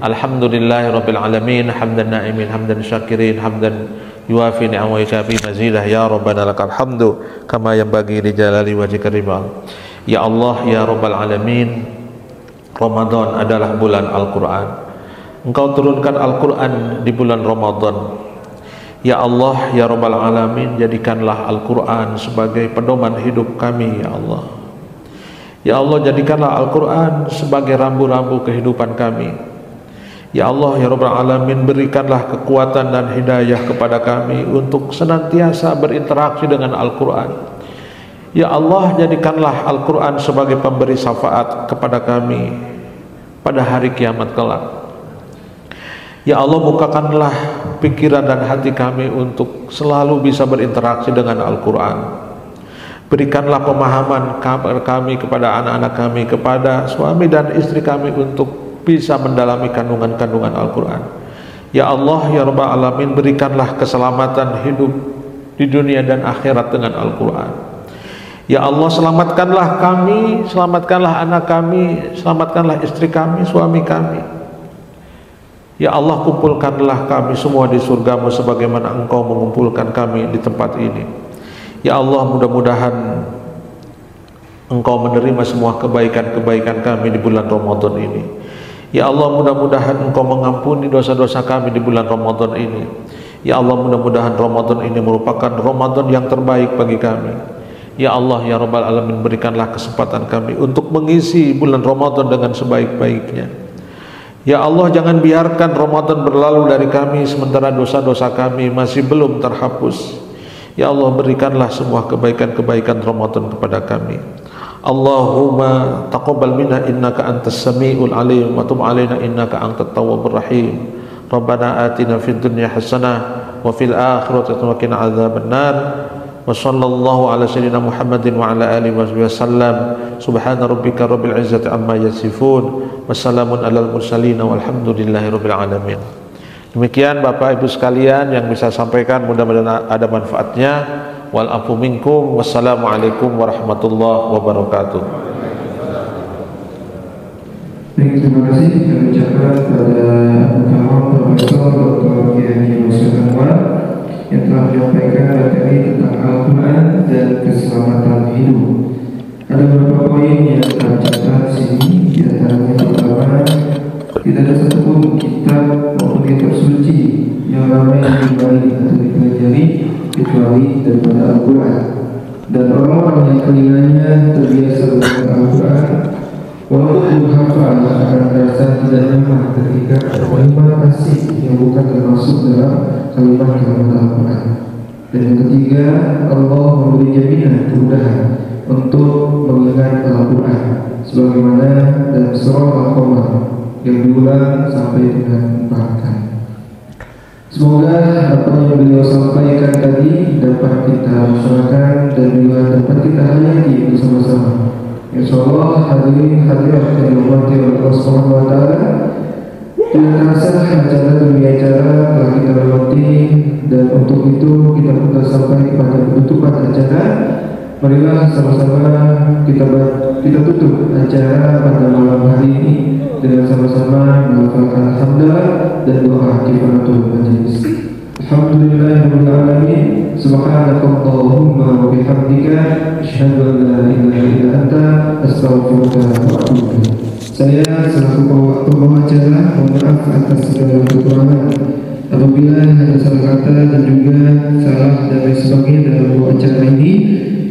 Alhamdulillahi rabbil alamin, hamdan na'imin, hamdan syakirin, hamdan yuafi ni'ama wa yukafi mazidah. Ya Rabbana lakal hamdu kama yanbaghi li jalali wajhika riba. Ya Allah, ya rabbal alamin, Ramadan adalah bulan Al-Quran. Engkau turunkan Al-Quran di bulan Ramadan. Ya Allah, ya rabbal alamin, jadikanlah Al-Quran sebagai pedoman hidup kami, ya Allah. Ya Allah, jadikanlah Al-Quran sebagai rambu-rambu kehidupan kami. Ya Allah, ya Rabbal Alamin, berikanlah kekuatan dan hidayah kepada kami untuk senantiasa berinteraksi dengan Al-Quran. Ya Allah, jadikanlah Al-Quran sebagai pemberi syafaat kepada kami pada hari kiamat kelak. Ya Allah, bukakanlah pikiran dan hati kami untuk selalu bisa berinteraksi dengan Al-Quran. Berikanlah pemahaman kami kepada anak-anak kami, kepada suami dan istri kami untuk bisa mendalami kandungan-kandungan Al-Quran. Ya Allah, ya Rabbal Alamin, berikanlah keselamatan hidup di dunia dan akhirat dengan Al-Quran. Ya Allah, selamatkanlah kami, selamatkanlah anak kami, selamatkanlah istri kami, suami kami. Ya Allah, kumpulkanlah kami semua di surgamu sebagaimana Engkau mengumpulkan kami di tempat ini. Ya Allah, mudah-mudahan Engkau menerima semua kebaikan-kebaikan kami di bulan Ramadan ini. Ya Allah, mudah-mudahan Engkau mengampuni dosa-dosa kami di bulan Ramadan ini. Ya Allah, mudah-mudahan Ramadan ini merupakan Ramadan yang terbaik bagi kami. Ya Allah, ya Rabbal Alamin, berikanlah kesempatan kami untuk mengisi bulan Ramadan dengan sebaik-baiknya. Ya Allah, jangan biarkan Ramadan berlalu dari kami sementara dosa-dosa kami masih belum terhapus. Ya Allah, berikanlah semua kebaikan-kebaikan Ramadan kepada kami. Allahumma taqabbal minna innaka antas samiul alim wa tub alaina innaka antat tawwabur rahim. Rabbana atina fid dunya hasanah wa fil akhirati hasanah wa qina adzabannar. Wa sallallahu ala sayyidina Muhammadin wa ala alihi wasallam. Subhana rabbika rabbil izzati amma yasifun. Wassalamun alal mursalin walhamdulillahi rabbil alamin. Demikian Bapak Ibu sekalian yang bisa sampaikan, mudah-mudahan ada manfaatnya. Wal afu minkum. Wassalamualaikum warahmatullahi wabarakatuh. Baik, terima kasih kami ucapkan kepada Profesor Dr. Kiai Yusuf Anwar yang telah menyampaikan materi tentang Al-Quran dan keselamatan hidup. Ada beberapa poin yang tercatat di sini. Di antaranya pertama, tidak ada satupun kitab maupun kitab suci yang ramai dibaca atau dipelajari kecuali daripada Al-Quran. Dan orang-orang yang telinganya terbiasa dengan Al-Quran, walaupun hafal akan merasa tidak nyaman ketika kalimat asing yang bukan termasuk dalam kalimat-kalimat Al-Quran. Dan yang ketiga, Allah memberi jaminan kemudahan untuk mengingat Al-Quran, sebagaimana dalam surah Al-Qamar yang diulang sampai dengan 4 kali. Semoga apa yang beliau sampaikan tadi dapat kita laksanakan dan juga dapat kita hayati bersama-sama. Insyaallah hadirin hadirat yang dirahmati oleh Allah Subhanahu wa taala, tidak terasa acara demi acara telah kita lewati, dan untuk itu kita pun sampai kepada penutupan acara. Marilah sama-sama kita tutup acara pada malam hari ini dengan sama-sama melafalkan hamdalah dan doa kifaratul majlis. Alhamdulillahirabbil alamin. Subhanakallahumma wa bihamdika asyhadu an la ilaha illa anta astaghfiruka wa atubu ilaik. Saya selaku pembawa acara mohon maaf atas segala kekurangan apabila ada salah kata dan juga salah dan lain sebagainya dalam membawa acara ini.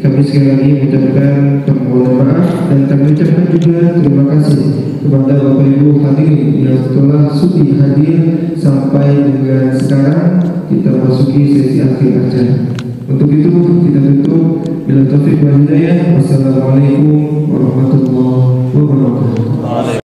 Kami sekali lagi mengucapkan permohonan maaf dan kami ucapkan juga terima kasih kepada Bapak Ibu hadirin yang setelah sudi hadir sampai dengan sekarang kita masuki sesi akhir acara. Untuk itu kita tutup bila taufik wal hidayah. Wassalamualaikum